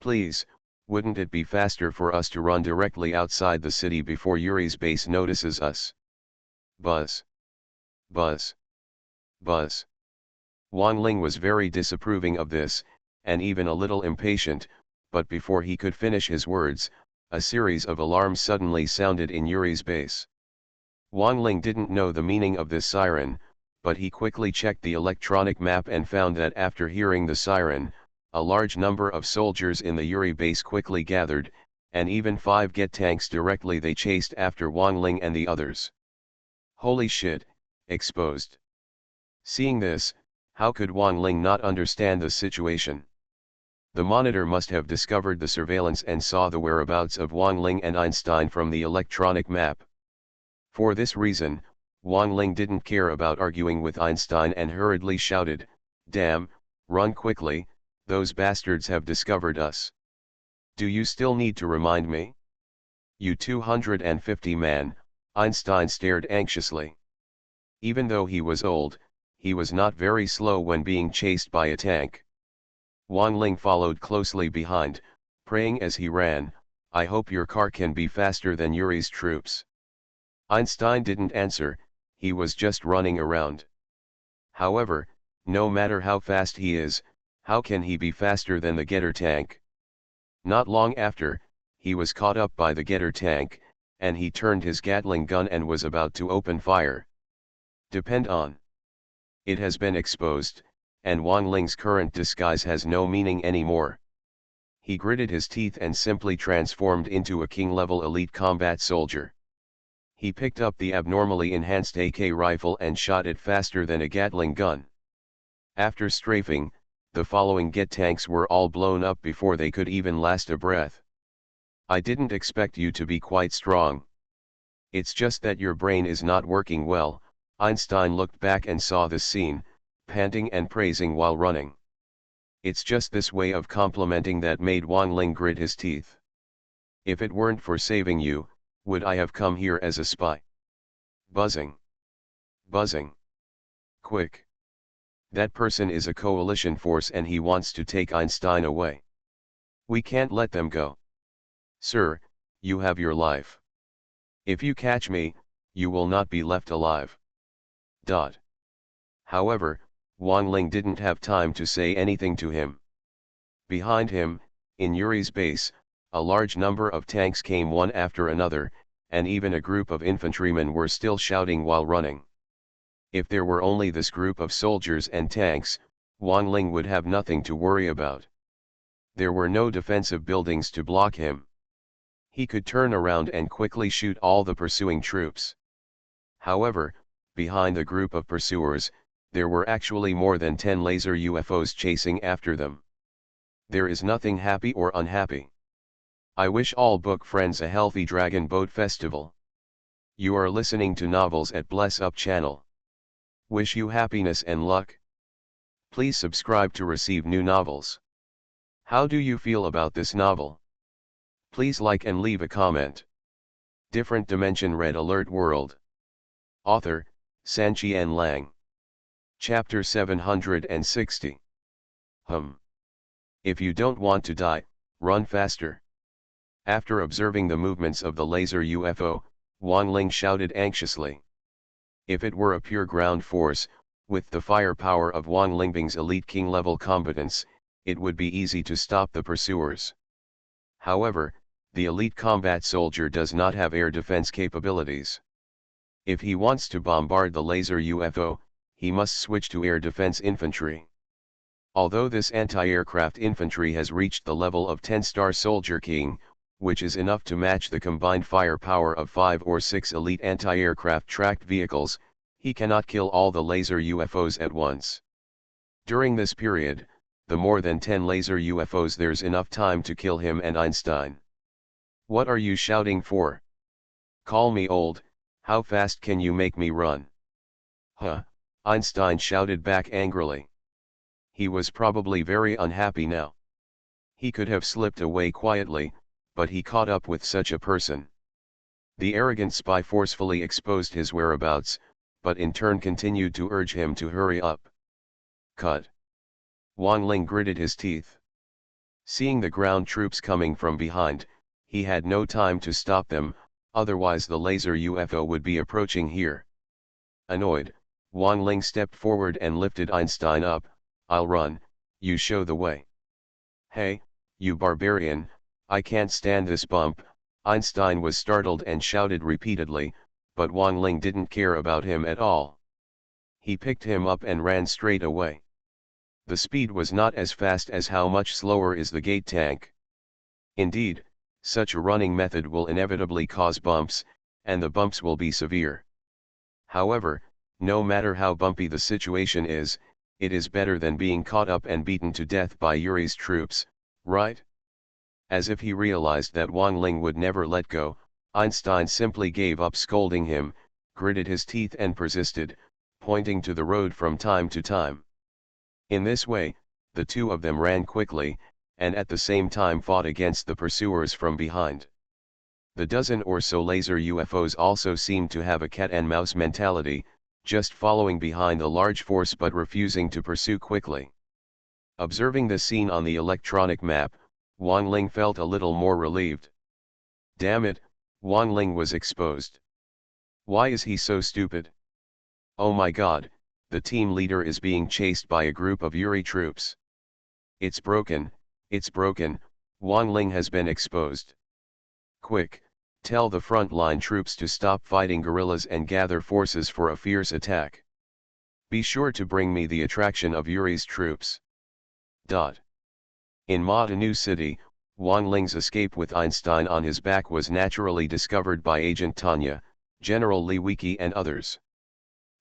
Please, wouldn't it be faster for us to run directly outside the city before Yuri's base notices us?" Buzz. Buzz. Buzz. Wang Ling was very disapproving of this, and even a little impatient, but before he could finish his words, a series of alarms suddenly sounded in Yuri's base. Wang Ling didn't know the meaning of this siren, but he quickly checked the electronic map and found that after hearing the siren, a large number of soldiers in the Yuri base quickly gathered, and even 5 jet tanks directly they chased after Wang Ling and the others. Holy shit, exposed. Seeing this, how could Wang Ling not understand the situation? The monitor must have discovered the surveillance and saw the whereabouts of Wang Ling and Einstein from the electronic map. For this reason, Wang Ling didn't care about arguing with Einstein and hurriedly shouted, "Damn, run quickly, those bastards have discovered us. Do you still need to remind me? You 250 man," Einstein stared anxiously. Even though he was old, he was not very slow when being chased by a tank. Wang Ling followed closely behind, praying as he ran, "I hope your car can be faster than Yuri's troops." Einstein didn't answer, he was just running around. However, no matter how fast he is, how can he be faster than the Getter tank? Not long after, he was caught up by the Getter tank, and he turned his Gatling gun and was about to open fire. Depend on. It has been exposed, and Wang Ling's current disguise has no meaning anymore. He gritted his teeth and simply transformed into a king-level elite combat soldier. He picked up the abnormally enhanced AK rifle and shot it faster than a Gatling gun. After strafing, the following Jet tanks were all blown up before they could even last a breath. "I didn't expect you to be quite strong. It's just that your brain is not working well." Einstein looked back and saw this scene, panting and praising while running. It's just this way of complimenting that made Wang Ling grit his teeth. "If it weren't for saving you, would I have come here as a spy?" Buzzing. Buzzing. Quick. That person is a coalition force and he wants to take Einstein away. We can't let them go. Sir, you have your life. If you catch me, you will not be left alive. Dot. However, Wang Ling didn't have time to say anything to him. Behind him, in Yuri's base, a large number of tanks came one after another, and even a group of infantrymen were still shouting while running. If there were only this group of soldiers and tanks, Wang Ling would have nothing to worry about. There were no defensive buildings to block him. He could turn around and quickly shoot all the pursuing troops. However, behind the group of pursuers, there were actually more than 10 laser UFOs chasing after them. There is nothing happy or unhappy. I wish all book friends a healthy Dragon Boat Festival. You are listening to Novels at Bless Up channel. Wish you happiness and luck. Please subscribe to receive new novels. How do you feel about this novel? Please like and leave a comment. Different Dimension Red Alert World. Author, Sanqian Lang. Chapter 760. If you don't want to die, run faster. After observing the movements of the laser UFO, Wang Ling shouted anxiously. If it were a pure ground force, with the firepower of Wang Lingbing's elite king-level combatants, it would be easy to stop the pursuers. However, the elite combat soldier does not have air defense capabilities. If he wants to bombard the laser UFO, he must switch to air defense infantry. Although this anti-aircraft infantry has reached the level of 10-star Soldier King, which is enough to match the combined firepower of 5 or 6 elite anti-aircraft tracked vehicles, he cannot kill all the laser UFOs at once. During this period, the more than 10 laser UFOs, there's enough time to kill him and Einstein. What are you shouting for? Call me old, how fast can you make me run? Huh, Einstein shouted back angrily. He was probably very unhappy now. He could have slipped away quietly, but he caught up with such a person. The arrogant spy forcefully exposed his whereabouts, but in turn continued to urge him to hurry up. Cut. Wang Ling gritted his teeth. Seeing the ground troops coming from behind, he had no time to stop them, otherwise the laser UFO would be approaching here. Annoyed, Wang Ling stepped forward and lifted Einstein up. I'll run, you show the way. Hey, you barbarian, I can't stand this bump. Einstein was startled and shouted repeatedly, but Wang Ling didn't care about him at all. He picked him up and ran straight away. The speed was not as fast as how much slower is the gate tank. Indeed, such a running method will inevitably cause bumps, and the bumps will be severe. However, no matter how bumpy the situation is, it is better than being caught up and beaten to death by Yuri's troops, right? As if he realized that Wang Ling would never let go, Einstein simply gave up scolding him, gritted his teeth and persisted, pointing to the road from time to time. In this way, the two of them ran quickly, and at the same time fought against the pursuers from behind. The dozen or so laser UFOs also seemed to have a cat-and-mouse mentality, just following behind a large force but refusing to pursue quickly. Observing the scene on the electronic map, Wang Ling felt a little more relieved. Damn it, Wang Ling was exposed. Why is he so stupid? Oh my god, the team leader is being chased by a group of Yuri troops. It's broken, Wang Ling has been exposed. Quick, tell the front-line troops to stop fighting guerrillas and gather forces for a fierce attack. Be sure to bring me the attraction of Yuri's troops. In Ma'anu City, Wang Ling's escape with Einstein on his back was naturally discovered by Agent Tanya, General Li Wiki and others.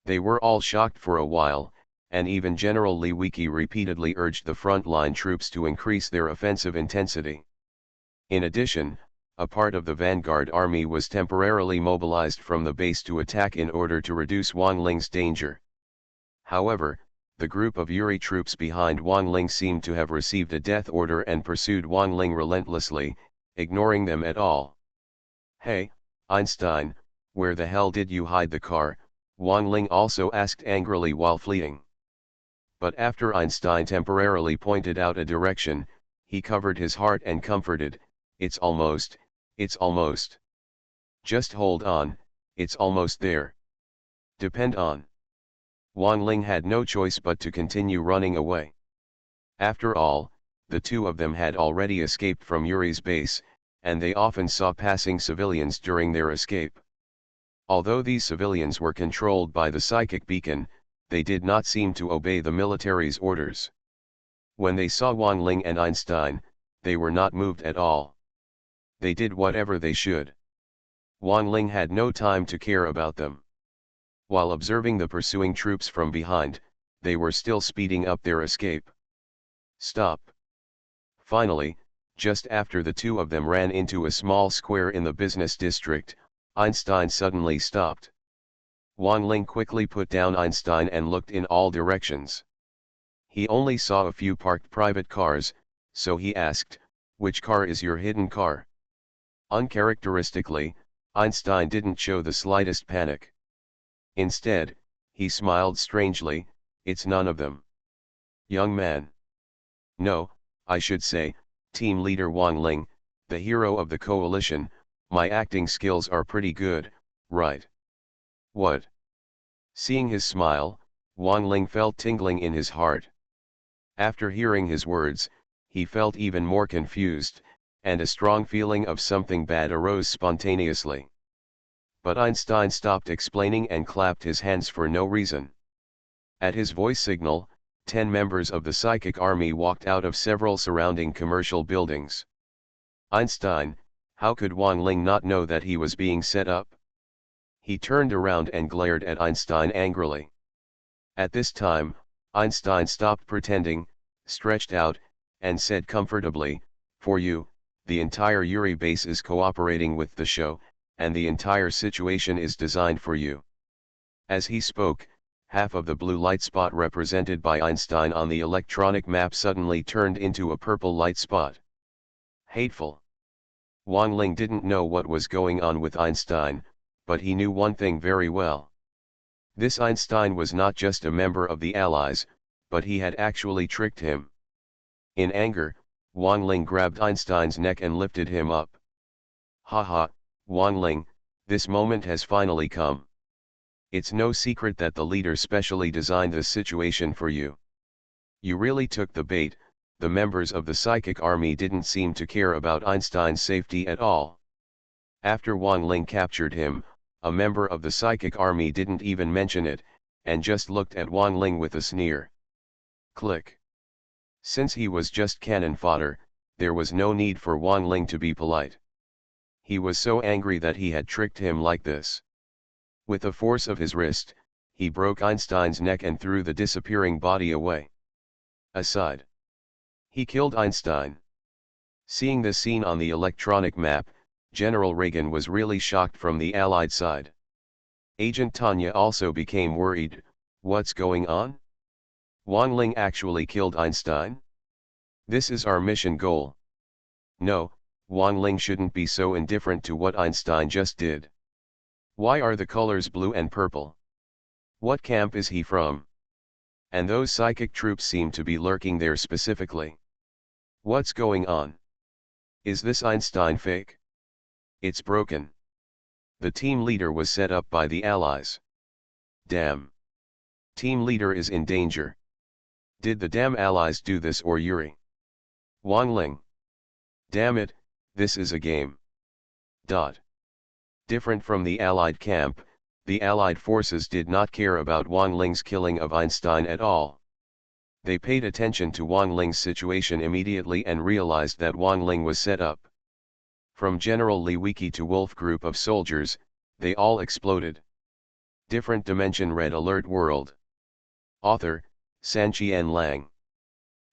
They were all shocked for a while, and even General Li Wiki repeatedly urged the front-line troops to increase their offensive intensity. In addition, a part of the vanguard army was temporarily mobilized from the base to attack in order to reduce Wang Ling's danger. However, the group of Yuri troops behind Wang Ling seemed to have received a death order and pursued Wang Ling relentlessly, ignoring them at all. Hey, Einstein, where the hell did you hide the car? Wang Ling also asked angrily while fleeing. But after Einstein temporarily pointed out a direction, he covered his heart and comforted, it's almost. Just hold on, it's almost there. Depend on. Wang Ling had no choice but to continue running away. After all, the two of them had already escaped from Yuri's base, and they often saw passing civilians during their escape. Although these civilians were controlled by the psychic beacon, they did not seem to obey the military's orders. When they saw Wang Ling and Einstein, they were not moved at all. They did whatever they should. Wang Ling had no time to care about them. While observing the pursuing troops from behind, they were still speeding up their escape. Stop. Finally, just after the two of them ran into a small square in the business district, Einstein suddenly stopped. Wang Ling quickly put down Einstein and looked in all directions. He only saw a few parked private cars, so he asked, "Which car is your hidden car?" Uncharacteristically, Einstein didn't show the slightest panic. Instead, he smiled strangely, "It's none of them." Young man. No, I should say, team leader Wang Ling, the hero of the coalition, my acting skills are pretty good, right? What? Seeing his smile, Wang Ling felt tingling in his heart. After hearing his words, he felt even more confused, and a strong feeling of something bad arose spontaneously. But Einstein stopped explaining and clapped his hands for no reason. At his voice signal, 10 members of the psychic army walked out of several surrounding commercial buildings. Einstein, how could Wang Ling not know that he was being set up? He turned around and glared at Einstein angrily. At this time, Einstein stopped pretending, stretched out, and said comfortably, "For you, the entire Uri base is cooperating with the show, and the entire situation is designed for you." As he spoke, half of the blue light spot represented by Einstein on the electronic map suddenly turned into a purple light spot. Hateful. Wang Ling didn't know what was going on with Einstein, but he knew one thing very well. This Einstein was not just a member of the Allies, but he had actually tricked him. In anger, Wang Ling grabbed Einstein's neck and lifted him up. "Haha, Wang Ling, this moment has finally come. It's no secret that the leader specially designed this situation for you. You really took the bait." The members of the psychic army didn't seem to care about Einstein's safety at all. After Wang Ling captured him, a member of the psychic army didn't even mention it, and just looked at Wang Ling with a sneer. Click. Since he was just cannon fodder, there was no need for Wang Ling to be polite. He was so angry that he had tricked him like this. With the force of his wrist, he broke Einstein's neck and threw the disappearing body away. Aside. He killed Einstein. Seeing this scene on the electronic map, General Reagan was really shocked from the Allied side. Agent Tanya also became worried. What's going on? Wang Ling actually killed Einstein? This is our mission goal. No, Wang Ling shouldn't be so indifferent to what Einstein just did. Why are the colors blue and purple? What camp is he from? And those psychic troops seem to be lurking there specifically. What's going on? Is this Einstein fake? It's broken. The team leader was set up by the Allies. Damn. Team leader is in danger. Did the damn Allies do this or Yuri? Wang Ling. Damn it, this is a game. Different from the Allied camp, the Allied forces did not care about Wang Ling's killing of Einstein at all. They paid attention to Wang Ling's situation immediately and realized that Wang Ling was set up. From General Li Wiki to Wolf group of soldiers, they all exploded. Different dimension red alert world. Author, Sanqian Lang.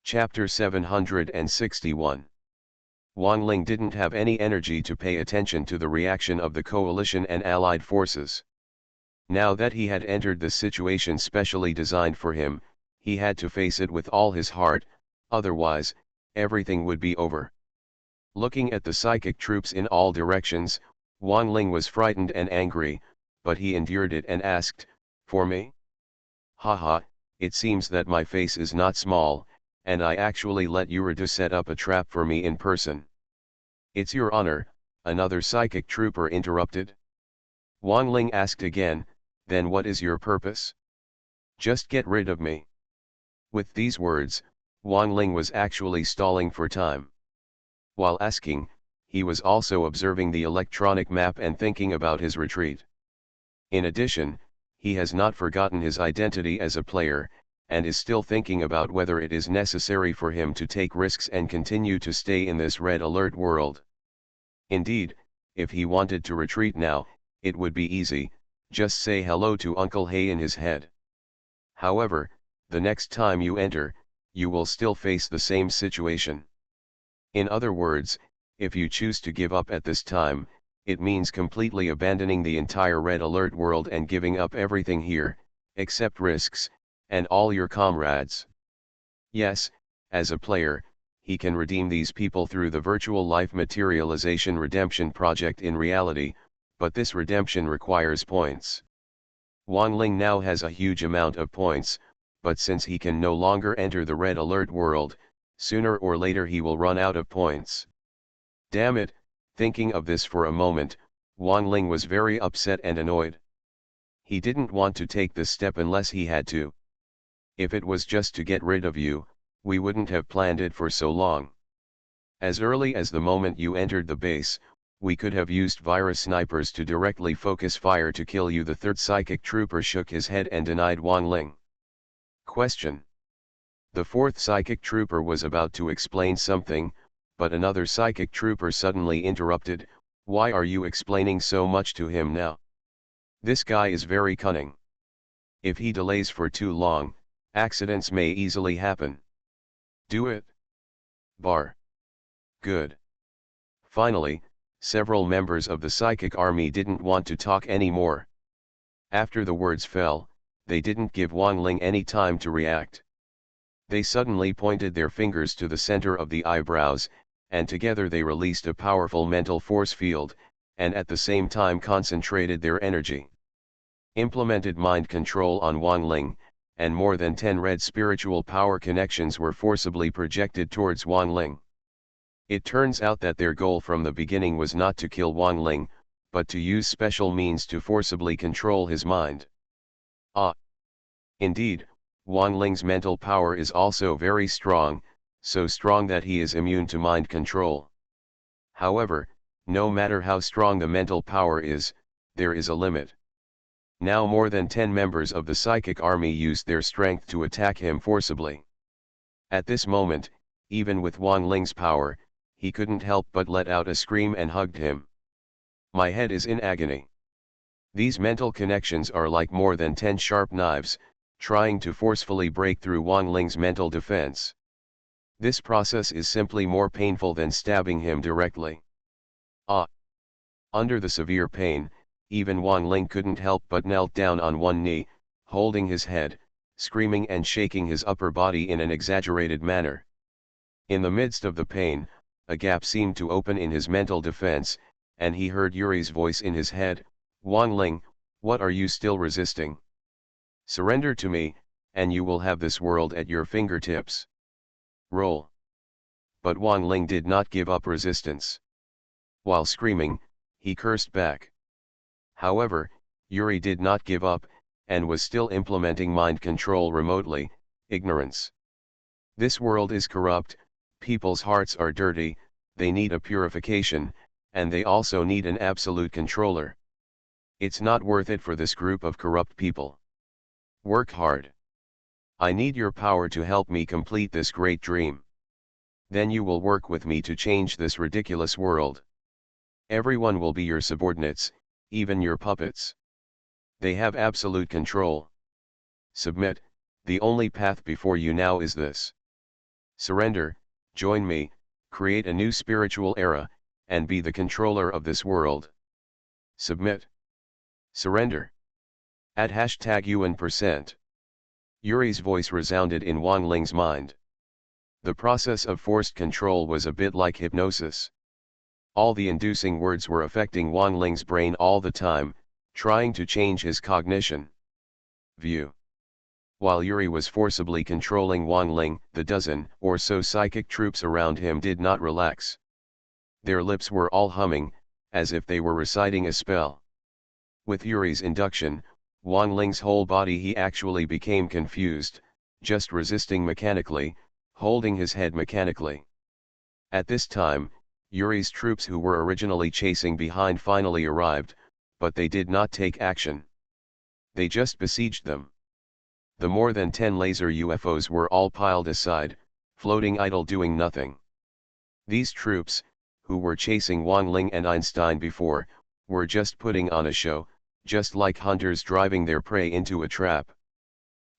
Chapter 761. Wang Ling didn't have any energy to pay attention to the reaction of the coalition and allied forces. Now that he had entered the situation specially designed for him, he had to face it with all his heart, otherwise, everything would be over. Looking at the psychic troops in all directions, Wang Ling was frightened and angry, but he endured it and asked, "For me? Haha, it seems that my face is not small, and I actually let Uridu set up a trap for me in person." "It's your honor," another psychic trooper interrupted. Wang Ling asked again, "Then what is your purpose?" "Just get rid of me." With these words, Wang Ling was actually stalling for time. While asking, he was also observing the electronic map and thinking about his retreat. In addition, he has not forgotten his identity as a player, and is still thinking about whether it is necessary for him to take risks and continue to stay in this red alert world. Indeed, if he wanted to retreat now, it would be easy, just say hello to Uncle Hay in his head. However, the next time you enter, you will still face the same situation. In other words, if you choose to give up at this time, it means completely abandoning the entire red alert world and giving up everything here, except risks, and all your comrades. Yes, as a player, he can redeem these people through the virtual life materialization redemption project in reality, but this redemption requires points. Wang Ling now has a huge amount of points, but since he can no longer enter the red alert world, sooner or later he will run out of points. Damn it, thinking of this for a moment, Wang Ling was very upset and annoyed. He didn't want to take this step unless he had to. If it was just to get rid of you, we wouldn't have planned it for so long. As early as the moment you entered the base, we could have used virus snipers to directly focus fire to kill you. The third psychic trooper shook his head and denied Wang Ling. Question. The fourth psychic trooper was about to explain something, but another psychic trooper suddenly interrupted. "Why are you explaining so much to him now? This guy is very cunning. If he delays for too long, Accidents may easily happen. Do it. Bar. Good. Finally, several members of the psychic army didn't want to talk anymore. After the words fell, they didn't give Wang Ling any time to react. They suddenly pointed their fingers to the center of the eyebrows, and together they released a powerful mental force field, and at the same time concentrated their energy. Implemented mind control on Wang Ling, and more than 10 red spiritual power connections were forcibly projected towards Wang Ling. It turns out that their goal from the beginning was not to kill Wang Ling, but to use special means to forcibly control his mind. Indeed, Wang Ling's mental power is also very strong, so strong that he is immune to mind control. However, no matter how strong the mental power is, there is a limit. Now more than 10 members of the psychic army used their strength to attack him forcibly. At this moment, even with Wang Ling's power, he couldn't help but let out a scream and hugged him. My head is in agony. These mental connections are like more than 10 sharp knives, trying to forcefully break through Wang Ling's mental defense. This process is simply more painful than stabbing him directly. Under the severe pain, even Wang Ling couldn't help but knelt down on one knee, holding his head, screaming and shaking his upper body in an exaggerated manner. In the midst of the pain, a gap seemed to open in his mental defense, and he heard Yuri's voice in his head, "Wang Ling, what are you still resisting? Surrender to me, and you will have this world at your fingertips. Roll." But Wang Ling did not give up resistance. While screaming, he cursed back. However, Yuri did not give up, and was still implementing mind control remotely. Ignorance. This world is corrupt, people's hearts are dirty, they need a purification, and they also need an absolute controller. It's not worth it for this group of corrupt people. Work hard. I need your power to help me complete this great dream. Then you will work with me to change this ridiculous world. Everyone will be your subordinates, even your puppets. They have absolute control. Submit, the only path before you now is this. Surrender, join me, create a new spiritual era, and be the controller of this world. Submit. Surrender. At #UN%. Yuri's voice resounded in Wang Ling's mind. The process of forced control was a bit like hypnosis. All the inducing words were affecting Wang Ling's brain all the time, trying to change his cognition. View. While Yuri was forcibly controlling Wang Ling, the dozen or so psychic troops around him did not relax. Their lips were all humming, as if they were reciting a spell. With Yuri's induction, Wang Ling's whole body he actually became confused, just resisting mechanically, holding his head mechanically. At this time, Yuri's troops who were originally chasing behind finally arrived, but they did not take action. They just besieged them. The more than 10 laser UFOs were all piled aside, floating idle doing nothing. These troops, who were chasing Wang Ling and Einstein before, were just putting on a show, just like hunters driving their prey into a trap.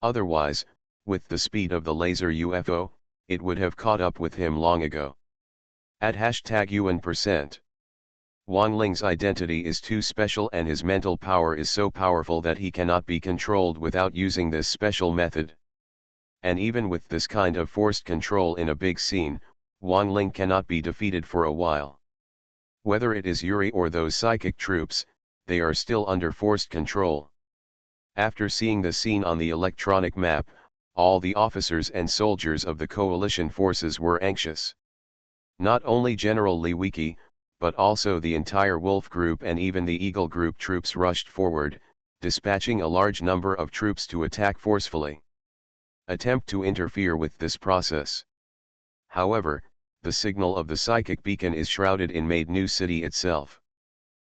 Otherwise, with the speed of the laser UFO, it would have caught up with him long ago. At #UN%. Wang Ling's identity is too special and his mental power is so powerful that he cannot be controlled without using this special method. And even with this kind of forced control in a big scene, Wang Ling cannot be defeated for a while. Whether it is Yuri or those psychic troops, they are still under forced control. After seeing the scene on the electronic map, all the officers and soldiers of the coalition forces were anxious. Not only General Liwiki, but also the entire Wolf Group and even the Eagle Group troops rushed forward, dispatching a large number of troops to attack forcefully. Attempt to interfere with this process. However, the signal of the psychic beacon is shrouded in Made New City itself.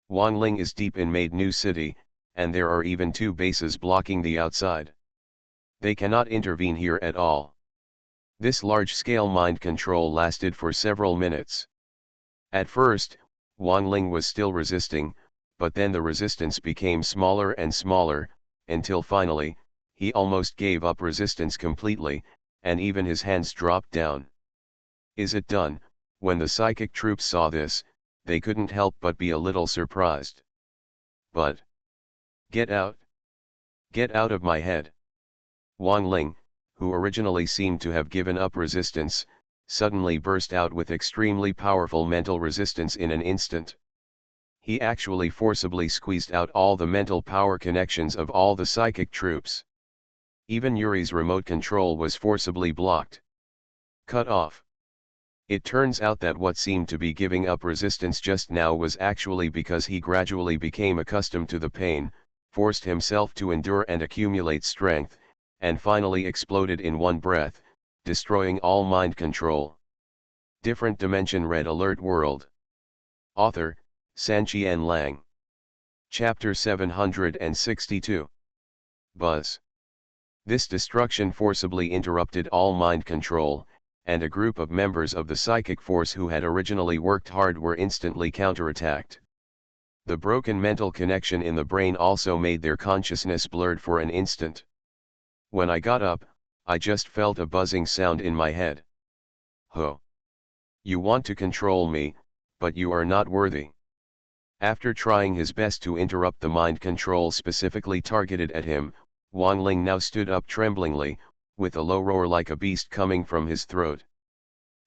Wang Ling is deep in Made New City, and there are even 2 bases blocking the outside. They cannot intervene here at all. This large-scale mind control lasted for several minutes. At first, Wang Ling was still resisting, but then the resistance became smaller and smaller, until finally, he almost gave up resistance completely, and even his hands dropped down. Is it done? When the psychic troops saw this, they couldn't help but be a little surprised. But, get out! Get out of my head! Wang Ling, who originally seemed to have given up resistance, suddenly burst out with extremely powerful mental resistance in an instant. He actually forcibly squeezed out all the mental power connections of all the psychic troops. Even Yuri's remote control was forcibly blocked. Cut off. It turns out that what seemed to be giving up resistance just now was actually because he gradually became accustomed to the pain, forced himself to endure and accumulate strength, and finally exploded in one breath, destroying all mind control. Different Dimension Red Alert World. Author, Sanqian Lang. Chapter 762. Buzz. This destruction forcibly interrupted all mind control, and a group of members of the psychic force who had originally worked hard were instantly counterattacked. The broken mental connection in the brain also made their consciousness blurred for an instant. When I got up, I just felt a buzzing sound in my head. Ho! You want to control me, but you are not worthy. After trying his best to interrupt the mind control specifically targeted at him, Wang Ling now stood up tremblingly, with a low roar like a beast coming from his throat.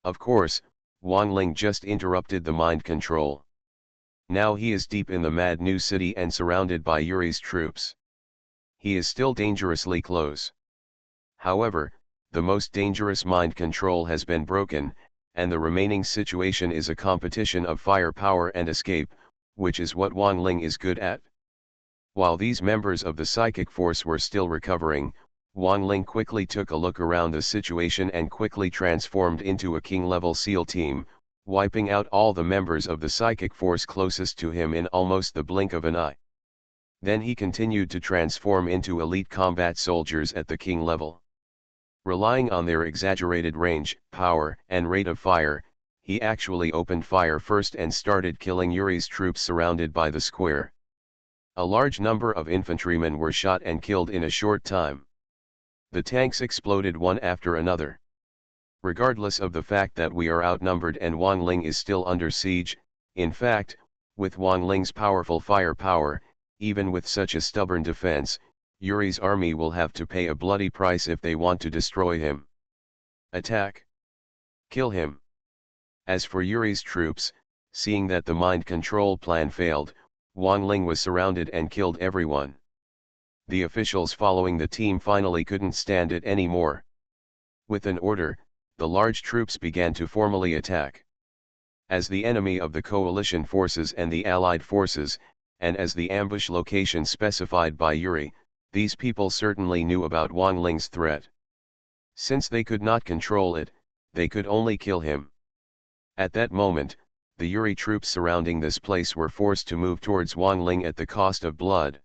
Of course, Wang Ling just interrupted the mind control. Now he is deep in the Mad New City and surrounded by Yuri's troops. He is still dangerously close. However, the most dangerous mind control has been broken, and the remaining situation is a competition of firepower and escape, which is what Wang Ling is good at. While these members of the psychic force were still recovering, Wang Ling quickly took a look around the situation and quickly transformed into a king-level SEAL team, wiping out all the members of the psychic force closest to him in almost the blink of an eye. Then he continued to transform into elite combat soldiers at the king level. Relying on their exaggerated range, power, and rate of fire, he actually opened fire first and started killing Yuri's troops surrounded by the square. A large number of infantrymen were shot and killed in a short time. The tanks exploded one after another. Regardless of the fact that we are outnumbered and Wang Ling is still under siege, in fact, with Wang Ling's powerful firepower, even with such a stubborn defense, Yuri's army will have to pay a bloody price if they want to destroy him. Attack! Kill him! As for Yuri's troops, seeing that the mind control plan failed, Wang Ling was surrounded and killed everyone. The officials following the team finally couldn't stand it anymore. With an order, the large troops began to formally attack. As the enemy of the coalition forces and the allied forces, and as the ambush location specified by Yuri, these people certainly knew about Wang Ling's threat. Since they could not control it, they could only kill him. At that moment, the Yuri troops surrounding this place were forced to move towards Wang Ling at the cost of blood.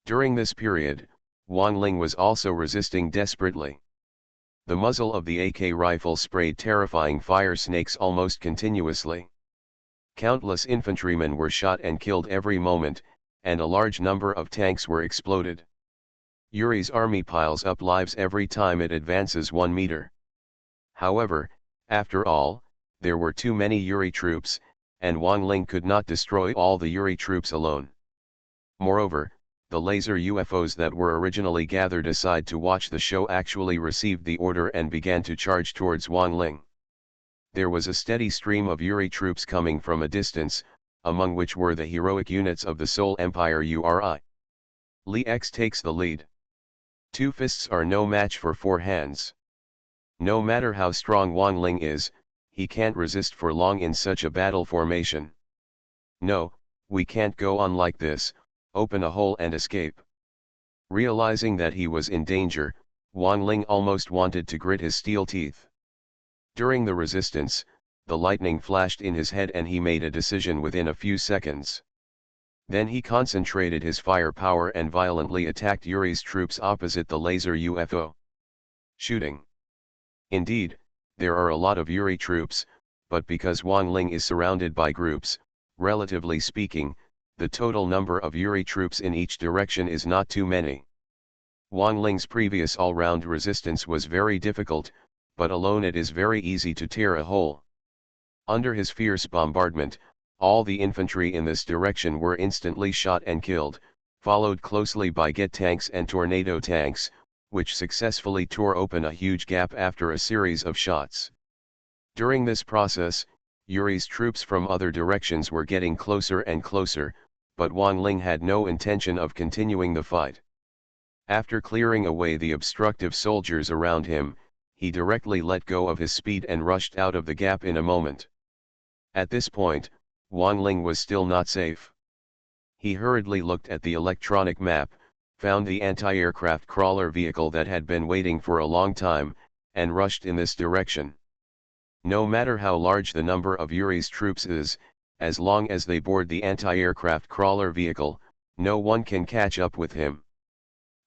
During this period, Wang Ling was also resisting desperately. The muzzle of the AK rifle sprayed terrifying fire snakes almost continuously. Countless infantrymen were shot and killed every moment, and a large number of tanks were exploded. Yuri's army piles up lives every time it advances 1 meter. However, after all, there were too many Yuri troops, and Wang Ling could not destroy all the Yuri troops alone. Moreover, the laser UFOs that were originally gathered aside to watch the show actually received the order and began to charge towards Wang Ling. There was a steady stream of Yuri troops coming from a distance, among which were the heroic units of the Seoul Empire URI. Lee X takes the lead. 2 fists are no match for 4 hands. No matter how strong Wang Ling is, he can't resist for long in such a battle formation. No, we can't go on like this, open a hole and escape. Realizing that he was in danger, Wang Ling almost wanted to grit his steel teeth. During the resistance, the lightning flashed in his head and he made a decision within a few seconds. Then he concentrated his firepower and violently attacked Yuri's troops opposite the laser UFO. Shooting. Indeed, there are a lot of Yuri troops, but because Wang Ling is surrounded by groups, relatively speaking, the total number of Yuri troops in each direction is not too many. Wang Ling's previous all-round resistance was very difficult, but alone it is very easy to tear a hole. Under his fierce bombardment, all the infantry in this direction were instantly shot and killed, followed closely by Get tanks and tornado tanks, which successfully tore open a huge gap after a series of shots. During this process, Yuri's troops from other directions were getting closer and closer, but Wang Ling had no intention of continuing the fight. After clearing away the obstructive soldiers around him, he directly let go of his speed and rushed out of the gap in a moment. At this point, Wang Ling was still not safe. He hurriedly looked at the electronic map, found the anti-aircraft crawler vehicle that had been waiting for a long time, and rushed in this direction. No matter how large the number of Yuri's troops is, as long as they board the anti-aircraft crawler vehicle, no one can catch up with him.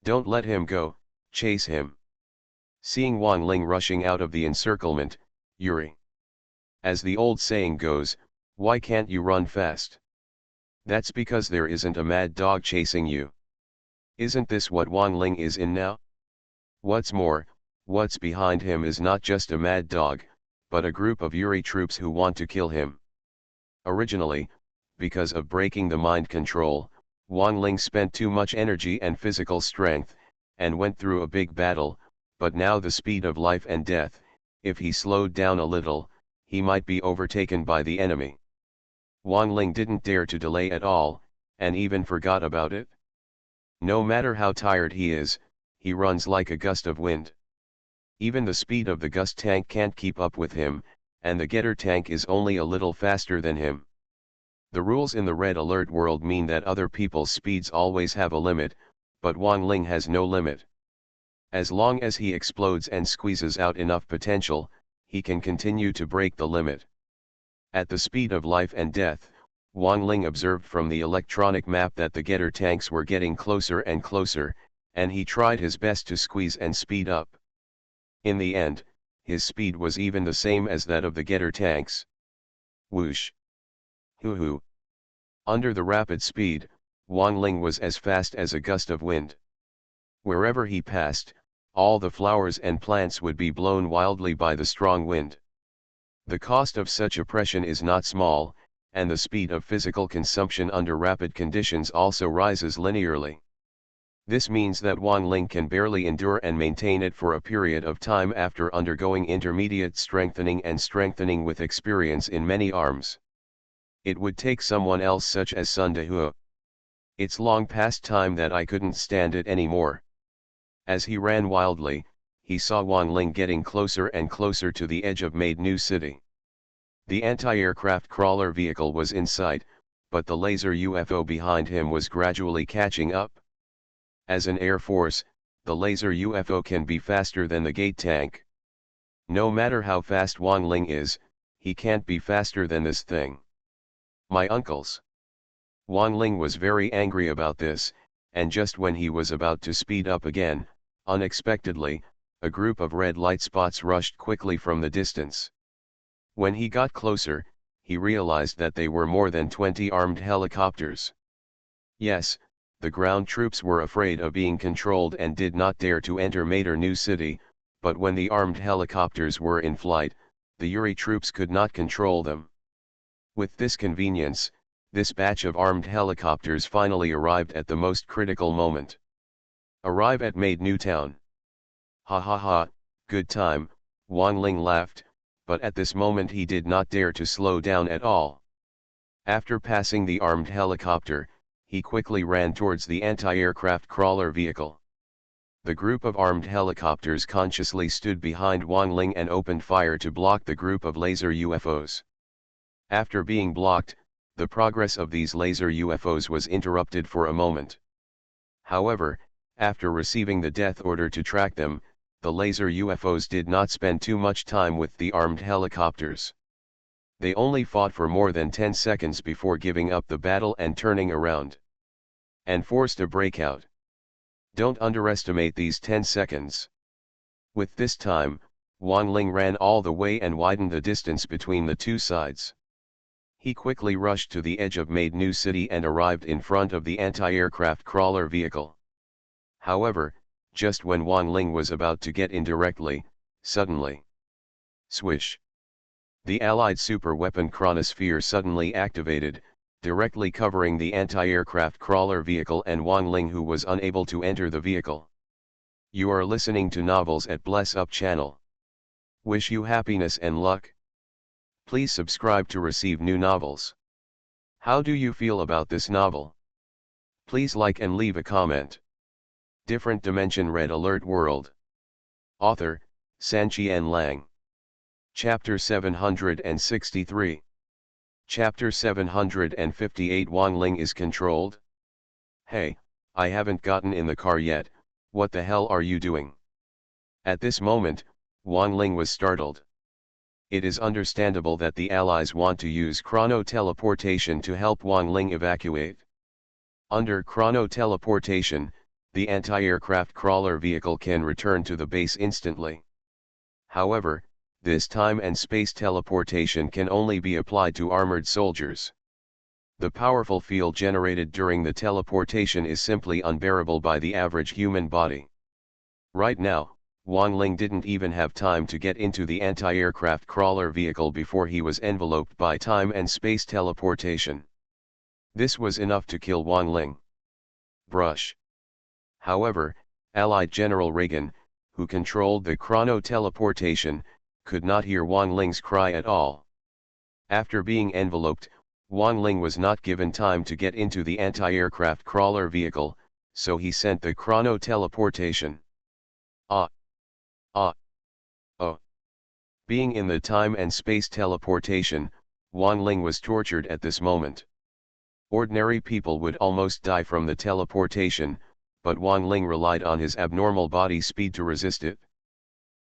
Don't let him go, chase him. Seeing Wang Ling rushing out of the encirclement, Yuri. As the old saying goes, why can't you run fast? That's because there isn't a mad dog chasing you. Isn't this what Wang Ling is in now? What's more, what's behind him is not just a mad dog, but a group of Yuri troops who want to kill him. Originally, because of breaking the mind control, Wang Ling spent too much energy and physical strength, and went through a big battle, but now the speed of life and death, if he slowed down a little, he might be overtaken by the enemy. Wang Ling didn't dare to delay at all, and even forgot about it. No matter how tired he is, he runs like a gust of wind. Even the speed of the Gust tank can't keep up with him, and the Getter tank is only a little faster than him. The rules in the Red Alert world mean that other people's speeds always have a limit, but Wang Ling has no limit. As long as he explodes and squeezes out enough potential, he can continue to break the limit. At the speed of life and death, Wang Ling observed from the electronic map that the Getter tanks were getting closer and closer, and he tried his best to squeeze and speed up. In the end, his speed was even the same as that of the Getter tanks. Whoosh! Hoo-hoo! Under the rapid speed, Wang Ling was as fast as a gust of wind. Wherever he passed, all the flowers and plants would be blown wildly by the strong wind. The cost of such oppression is not small, and the speed of physical consumption under rapid conditions also rises linearly. This means that Wang Ling can barely endure and maintain it for a period of time after undergoing intermediate strengthening and strengthening with experience in many arms. It would take someone else such as Sun Dehua. It's long past time that I couldn't stand it anymore. As he ran wildly, he saw Wang Ling getting closer and closer to the edge of Made New City. The anti-aircraft crawler vehicle was in sight, but the laser UFO behind him was gradually catching up. As an air force, the laser UFO can be faster than the gate tank. No matter how fast Wang Ling is, he can't be faster than this thing. My uncles. Wang Ling was very angry about this, and just when he was about to speed up again, unexpectedly, a group of red light spots rushed quickly from the distance. When he got closer, he realized that they were more than 20 armed helicopters. Yes, the ground troops were afraid of being controlled and did not dare to enter Made New City, but when the armed helicopters were in flight, the Yuri troops could not control them. With this convenience, this batch of armed helicopters finally arrived at the most critical moment. Arrive at Made New Town. Ha ha ha, good time, Wang Ling laughed, but at this moment he did not dare to slow down at all. After passing the armed helicopter, he quickly ran towards the anti-aircraft crawler vehicle. The group of armed helicopters consciously stood behind Wang Ling and opened fire to block the group of laser UFOs. After being blocked, the progress of these laser UFOs was interrupted for a moment. However, after receiving the death order to track them, the laser UFOs did not spend too much time with the armed helicopters. They only fought for more than 10 seconds before giving up the battle and turning around. And forced a breakout. Don't underestimate these 10 seconds. With this time, Wang Ling ran all the way and widened the distance between the two sides. He quickly rushed to the edge of Made New City and arrived in front of the anti-aircraft crawler vehicle. However, Just when Wang Ling was about to get in directly, suddenly. Swish. The Allied super weapon chronosphere suddenly activated, directly covering the anti-aircraft crawler vehicle and Wang Ling, who was unable to enter the vehicle. You are listening to Novels at Bless Up channel. Wish you happiness and luck. Please subscribe to receive new novels. How do you feel about this novel? Please like and leave a comment. Different Dimension Red Alert World. Author, Sanqian Lang. Chapter 763. Chapter 758. Wang Ling is controlled? Hey, I haven't gotten in the car yet, what the hell are you doing? At this moment, Wang Ling was startled. It is understandable that the Allies want to use chrono-teleportation to help Wang Ling evacuate. Under chrono-teleportation, the anti-aircraft crawler vehicle can return to the base instantly. However, this time and space teleportation can only be applied to armored soldiers. The powerful field generated during the teleportation is simply unbearable by the average human body. Right now, Wang Ling didn't even have time to get into the anti-aircraft crawler vehicle before he was enveloped by time and space teleportation. This was enough to kill Wang Ling. Brush. However, Allied General Reagan, who controlled the chrono-teleportation, could not hear Wang Ling's cry at all. After being enveloped, Wang Ling was not given time to get into the anti-aircraft crawler vehicle, so he sent the chrono-teleportation. Oh. Being in the time and space teleportation, Wang Ling was tortured at this moment. Ordinary people would almost die from the teleportation, but Wang Ling relied on his abnormal body speed to resist it.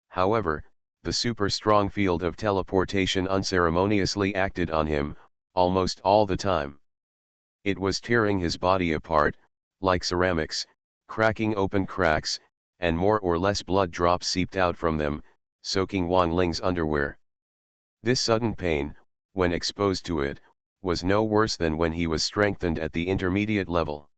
However, the super strong field of teleportation unceremoniously acted on him, almost all the time. It was tearing his body apart, like ceramics, cracking open cracks, and more or less blood drops seeped out from them, soaking Wang Ling's underwear. This sudden pain, when exposed to it, was no worse than when he was strengthened at the intermediate level.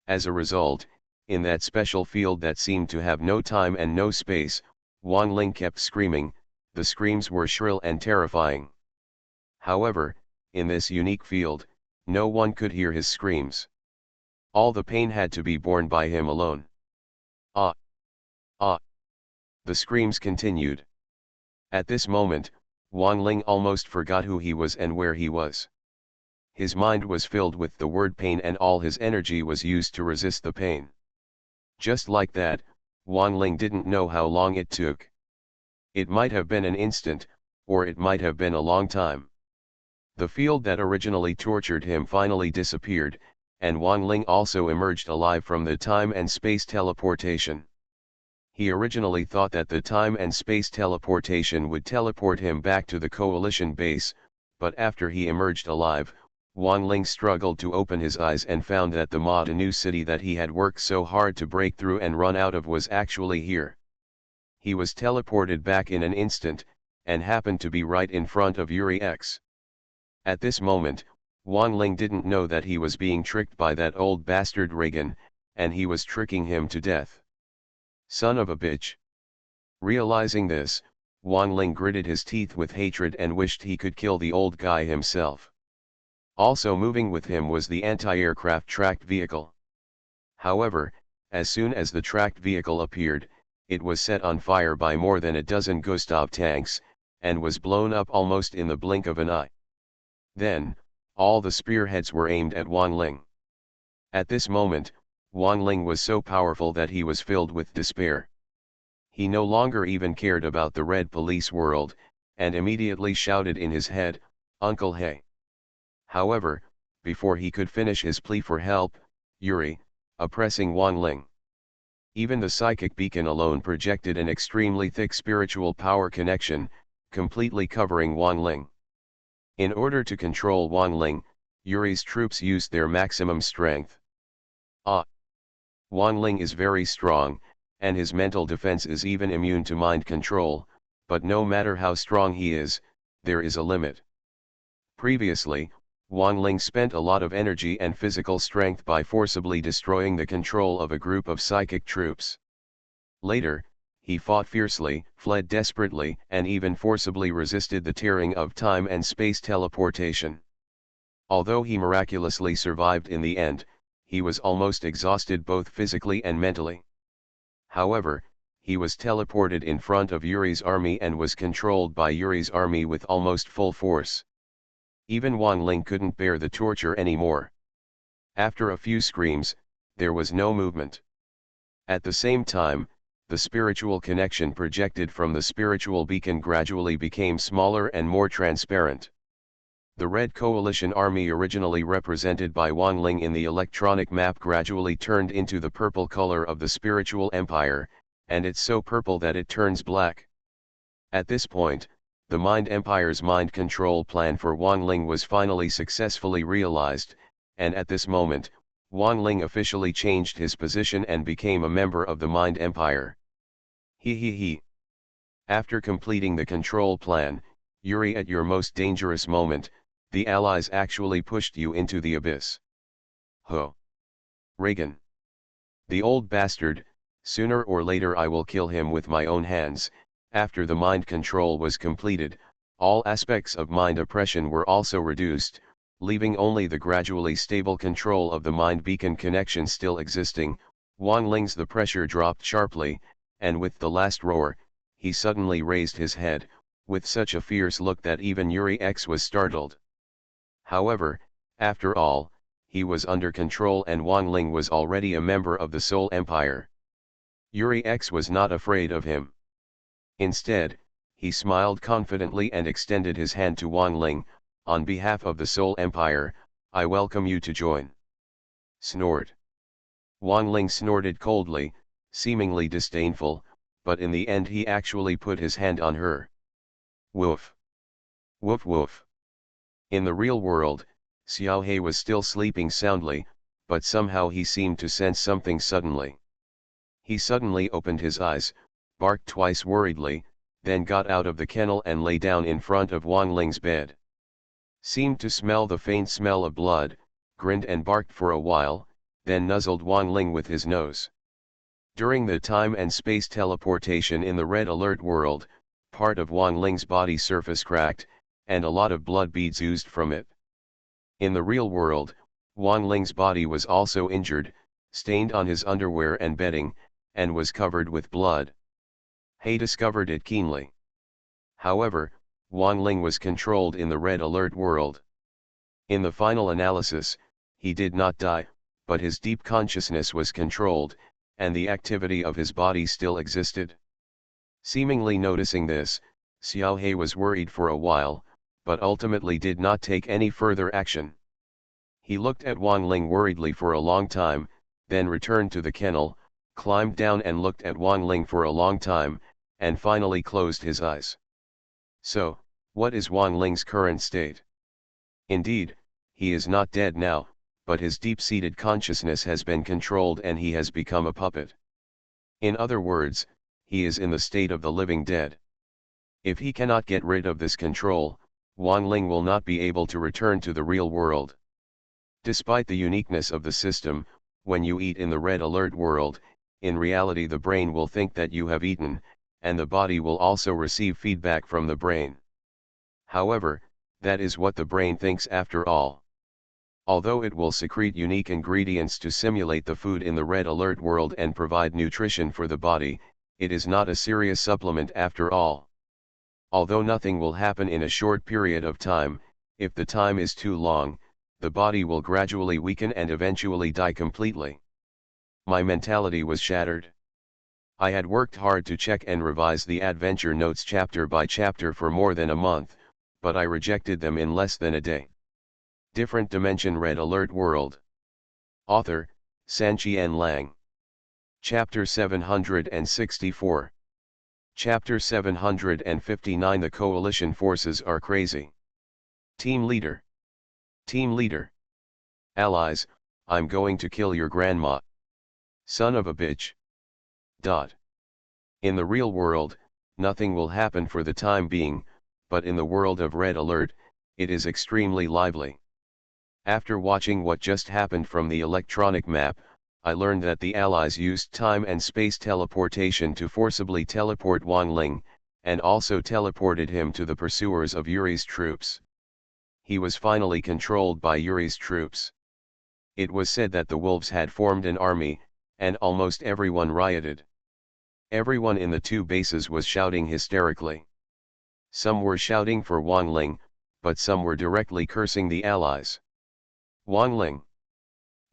As a result, in that special field that seemed to have no time and no space, Wang Ling kept screaming. The screams were shrill and terrifying. However, in this unique field, no one could hear his screams. All the pain had to be borne by him alone. The screams continued. At this moment, Wang Ling almost forgot who he was and where he was. His mind was filled with the word pain and all his energy was used to resist the pain. Just like that, Wang Ling didn't know how long it took. It might have been an instant, or it might have been a long time. The field that originally tortured him finally disappeared, and Wang Ling also emerged alive from the time and space teleportation. He originally thought that the time and space teleportation would teleport him back to the coalition base, but after he emerged alive, Wang Ling struggled to open his eyes and found that the Ma new city that he had worked so hard to break through and run out of was actually here. He was teleported back in an instant, and happened to be right in front of Yuri X. At this moment, Wang Ling didn't know that he was being tricked by that old bastard Reagan, and he was tricking him to death. Son of a bitch. Realizing this, Wang Ling gritted his teeth with hatred and wished he could kill the old guy himself. Also moving with him was the anti-aircraft tracked vehicle. However, as soon as the tracked vehicle appeared, it was set on fire by more than a dozen Gustav tanks, and was blown up almost in the blink of an eye. Then, all the spearheads were aimed at Wang Ling. At this moment, Wang Ling was so powerful that he was filled with despair. He no longer even cared about the Red Police world, and immediately shouted in his head, "Uncle hey!" However, before he could finish his plea for help, Yuri, oppressing Wang Ling. Even the psychic beacon alone projected an extremely thick spiritual power connection, completely covering Wang Ling. In order to control Wang Ling, Yuri's troops used their maximum strength. Wang Ling is very strong, and his mental defense is even immune to mind control, but no matter how strong he is, there is a limit. Previously, Wang Ling spent a lot of energy and physical strength by forcibly destroying the control of a group of psychic troops. Later, he fought fiercely, fled desperately, and even forcibly resisted the tearing of time and space teleportation. Although he miraculously survived in the end, he was almost exhausted both physically and mentally. However, he was teleported in front of Yuri's army and was controlled by Yuri's army with almost full force. Even Wang Ling couldn't bear the torture anymore. After a few screams, there was no movement. At the same time, the spiritual connection projected from the spiritual beacon gradually became smaller and more transparent. The Red Coalition army, originally represented by Wang Ling in the electronic map, gradually turned into the purple color of the spiritual empire, and it's so purple that it turns black. At this point, the Mind Empire's mind control plan for Wang Ling was finally successfully realized, and at this moment, Wang Ling officially changed his position and became a member of the Mind Empire. He. After completing the control plan, Yuri, at your most dangerous moment, the Allies actually pushed you into the abyss. Ho! Reagan. The old bastard, sooner or later I will kill him with my own hands. After the mind control was completed, all aspects of mind oppression were also reduced, leaving only the gradually stable control of the mind beacon connection still existing. Wang Ling's the pressure dropped sharply, and with the last roar, he suddenly raised his head, with such a fierce look that even Yuri X was startled. However, after all, he was under control and Wang Ling was already a member of the Soul Empire. Yuri X was not afraid of him. Instead, he smiled confidently and extended his hand to Wang Ling. On behalf of the Soul Empire, I welcome you to join. Snort. Wang Ling snorted coldly, seemingly disdainful, but in the end he actually put his hand on her. Woof. Woof woof. In the real world, Xiao He was still sleeping soundly, but somehow he seemed to sense something suddenly. He suddenly opened his eyes, barked twice worriedly, then got out of the kennel and lay down in front of Wang Ling's bed. Seemed to smell the faint smell of blood, grinned and barked for a while, then nuzzled Wang Ling with his nose. During the time and space teleportation in the red alert world, part of Wang Ling's body surface cracked, and a lot of blood beads oozed from it. In the real world, Wang Ling's body was also injured, stained on his underwear and bedding, and was covered with blood. He discovered it keenly. However, Wang Ling was controlled in the red alert world. In the final analysis, he did not die, but his deep consciousness was controlled, and the activity of his body still existed. Seemingly noticing this, Xiao He was worried for a while, but ultimately did not take any further action. He looked at Wang Ling worriedly for a long time, then returned to the kennel, climbed down and looked at Wang Ling for a long time, and finally closed his eyes. So, what is Wang Ling's current state? Indeed, he is not dead now, but his deep-seated consciousness has been controlled and he has become a puppet. In other words, he is in the state of the living dead. If he cannot get rid of this control, Wang Ling will not be able to return to the real world. Despite the uniqueness of the system, when you eat in the red alert world, in reality the brain will think that you have eaten, and the body will also receive feedback from the brain. However, that is what the brain thinks after all. Although it will secrete unique ingredients to simulate the food in the red alert world and provide nutrition for the body, it is not a serious supplement after all. Although nothing will happen in a short period of time, if the time is too long, the body will gradually weaken and eventually die completely. My mentality was shattered. I had worked hard to check and revise the adventure notes chapter by chapter for more than a month, but I rejected them in less than a day. Different Dimension Red Alert World. Author, Sanqian Lang. Chapter 764. Chapter 759. The coalition forces are crazy. Team Leader. Team Leader. Allies, I'm going to kill your grandma. Son of a bitch. In the real world, nothing will happen for the time being, but in the world of Red Alert, it is extremely lively. After watching what just happened from the electronic map, I learned that the Allies used time and space teleportation to forcibly teleport Wang Ling, and also teleported him to the pursuers of Yuri's troops. He was finally controlled by Yuri's troops. It was said that the wolves had formed an army, and almost everyone rioted. Everyone in the two bases was shouting hysterically. Some were shouting for Wang Ling, but some were directly cursing the Allies. Wang Ling!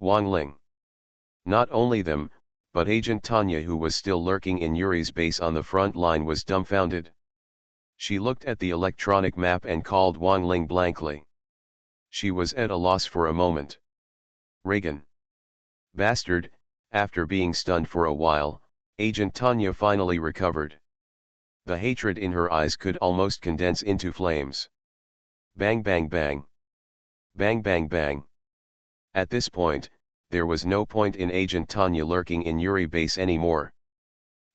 Wang Ling! Not only them, but Agent Tanya, who was still lurking in Yuri's base on the front line, was dumbfounded. She looked at the electronic map and called Wang Ling blankly. She was at a loss for a moment. Reagan. Bastard. After being stunned for a while, Agent Tanya finally recovered. The hatred in her eyes could almost condense into flames. Bang bang bang. Bang bang bang. At this point, there was no point in Agent Tanya lurking in Yuri base anymore.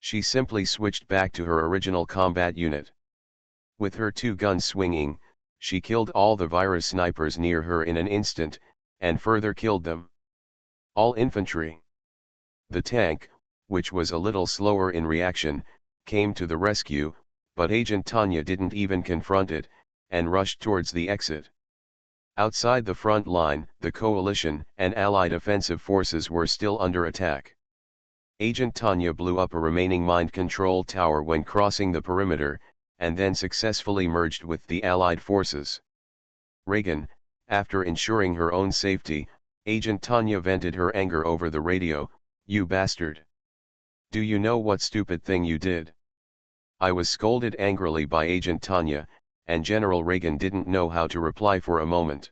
She simply switched back to her original combat unit. With her two guns swinging, she killed all the virus snipers near her in an instant, and further killed them. All infantry. The tank, which was a little slower in reaction, came to the rescue, but Agent Tanya didn't even confront it, and rushed towards the exit. Outside the front line, the coalition and allied offensive forces were still under attack. Agent Tanya blew up a remaining mind control tower when crossing the perimeter, and then successfully merged with the allied forces. Reagan, after ensuring her own safety, Agent Tanya vented her anger over the radio. "You bastard! Do you know what stupid thing you did?" I was scolded angrily by Agent Tanya, and General Reagan didn't know how to reply for a moment.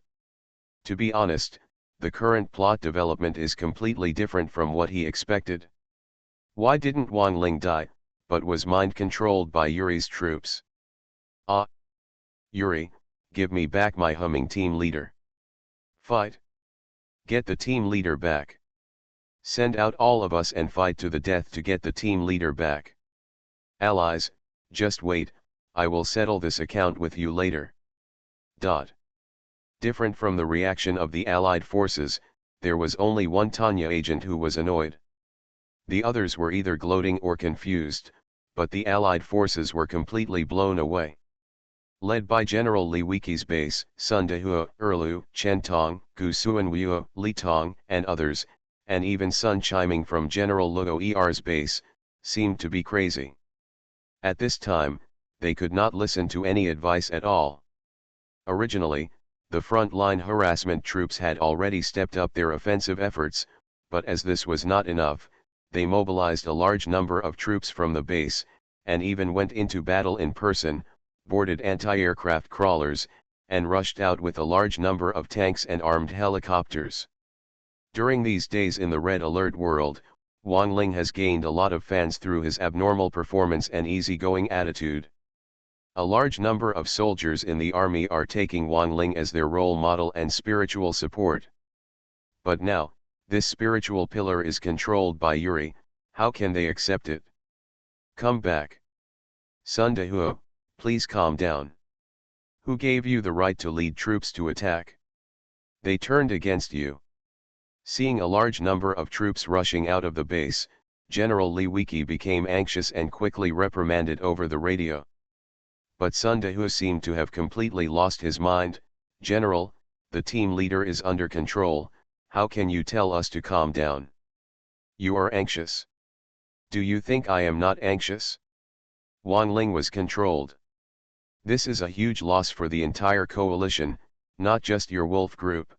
To be honest, the current plot development is completely different from what he expected. Why didn't Wang Ling die, but was mind-controlled by Yuri's troops? Ah! Yuri, give me back my humming team leader. Fight! Get the team leader back. Send out all of us and fight to the death to get the team leader back. Allies, just wait, I will settle this account with you later. Different from the reaction of the Allied forces, there was only one Tanya agent who was annoyed. The others were either gloating or confused, but the Allied forces were completely blown away. Led by General Li Wiki's base, Sun Dehua, Erlu, Chen Tong, Gu Suanwuo, Li Tong, and others, and even Sun chiming from General Luo Er's base, seemed to be crazy. At this time, they could not listen to any advice at all. Originally, the front-line harassment troops had already stepped up their offensive efforts, but as this was not enough, they mobilized a large number of troops from the base, and even went into battle in person, boarded anti-aircraft crawlers, and rushed out with a large number of tanks and armed helicopters. During these days in the Red Alert world, Wang Ling has gained a lot of fans through his abnormal performance and easygoing attitude. A large number of soldiers in the army are taking Wang Ling as their role model and spiritual support. But now, this spiritual pillar is controlled by Yuri. How can they accept it? Come back. Sun Dehua, please calm down. Who gave you the right to lead troops to attack? They turned against you. Seeing a large number of troops rushing out of the base, General Li Wiki became anxious and quickly reprimanded over the radio. But Sun Dehua seemed to have completely lost his mind. "General, the team leader is under control, how can you tell us to calm down? You are anxious. Do you think I am not anxious?" Wang Ling was controlled. This is a huge loss for the entire coalition, not just your wolf group.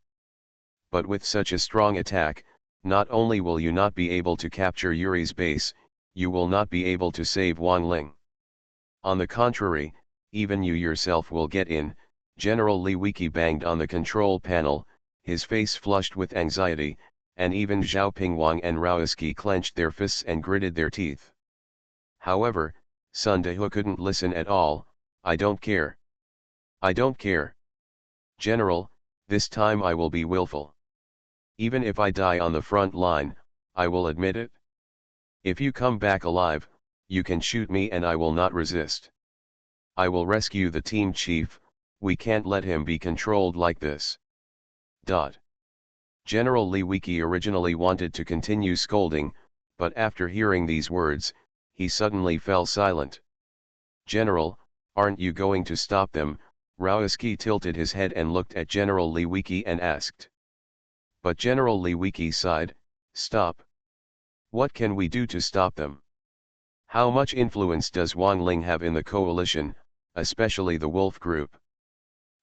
But with such a strong attack, not only will you not be able to capture Yuri's base, you will not be able to save Wang Ling. On the contrary, even you yourself will get in. General Li Wiki banged on the control panel, his face flushed with anxiety, and even Zhao Pingwang and Raoski clenched their fists and gritted their teeth. However, Sun Dehua couldn't listen at all. "I don't care. I don't care. General, this time I will be willful. Even if I die on the front line, I will admit it. If you come back alive, you can shoot me and I will not resist. I will rescue the team chief, we can't let him be controlled like this." General Li Wiki originally wanted to continue scolding, but after hearing these words, he suddenly fell silent. "General, aren't you going to stop them?" Raoski tilted his head and looked at General Li Wiki and asked. But General Li Wiki sighed, "Stop? What can we do to stop them? How much influence does Wang Ling have in the coalition, especially the Wolf Group?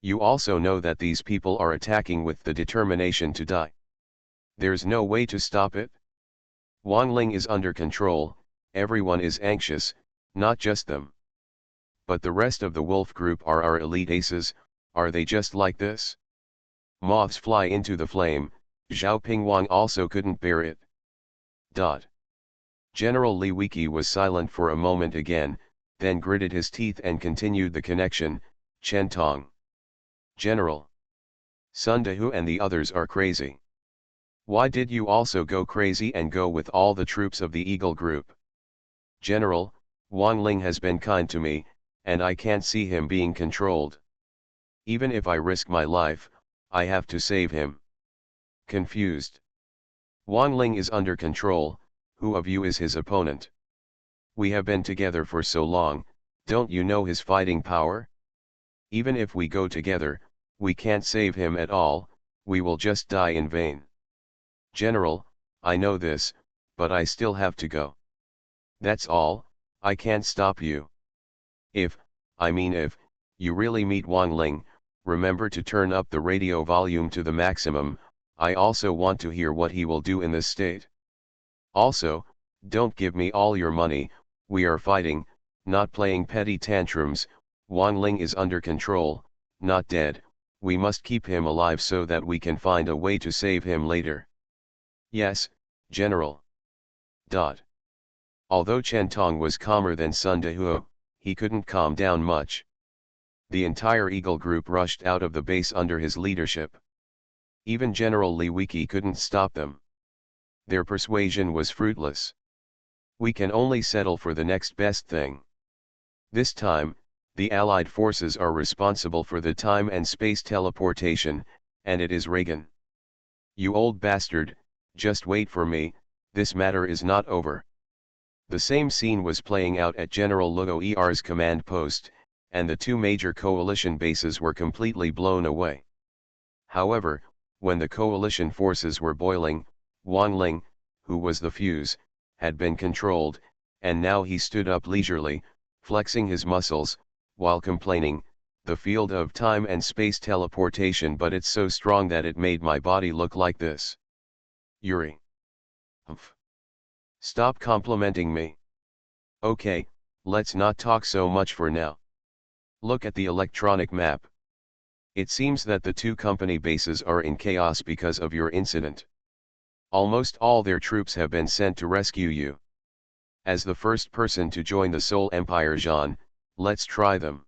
You also know that these people are attacking with the determination to die. There's no way to stop it. Wang Ling is under control, everyone is anxious, not just them. But the rest of the Wolf Group are our elite aces, are they just like this? Moths fly into the flame." Zhao Pingwang also couldn't bear it. General Li Wiki was silent for a moment again, then gritted his teeth and continued the connection, "Chen Tong. General. Sun Dehu and the others are crazy. Why did you also go crazy and go with all the troops of the Eagle Group? General, Wang Ling has been kind to me, and I can't see him being controlled. Even if I risk my life, I have to save him." Confused. "Wang Ling is under control, who of you is his opponent? We have been together for so long, don't you know his fighting power? Even if we go together, we can't save him at all, we will just die in vain. General, I know this, but I still have to go. That's all, I can't stop you. If you really meet Wang Ling, remember to turn up the radio volume to the maximum, I also want to hear what he will do in this state. Also, don't give me all your money, we are fighting, not playing petty tantrums. Wang Ling is under control, not dead, we must keep him alive so that we can find a way to save him later." "Yes, General." Although Chen Tong was calmer than Sun Dehuo, he couldn't calm down much. The entire Eagle Group rushed out of the base under his leadership. Even General Li Wiki couldn't stop them. Their persuasion was fruitless. "We can only settle for the next best thing. This time, the Allied forces are responsible for the time and space teleportation, and it is Reagan. You old bastard, just wait for me, this matter is not over." The same scene was playing out at General Luo Er's command post, and the two major coalition bases were completely blown away. However, when the coalition forces were boiling, Wang Ling, who was the fuse, had been controlled, and now he stood up leisurely, flexing his muscles, while complaining, "The field of time and space teleportation, but it's so strong that it made my body look like this. Yuri. Humph. Stop complimenting me. Okay, let's not talk so much for now. Look at the electronic map. It seems that the two company bases are in chaos because of your incident. Almost all their troops have been sent to rescue you. As the first person to join the Soul Empire, Jean, let's try them."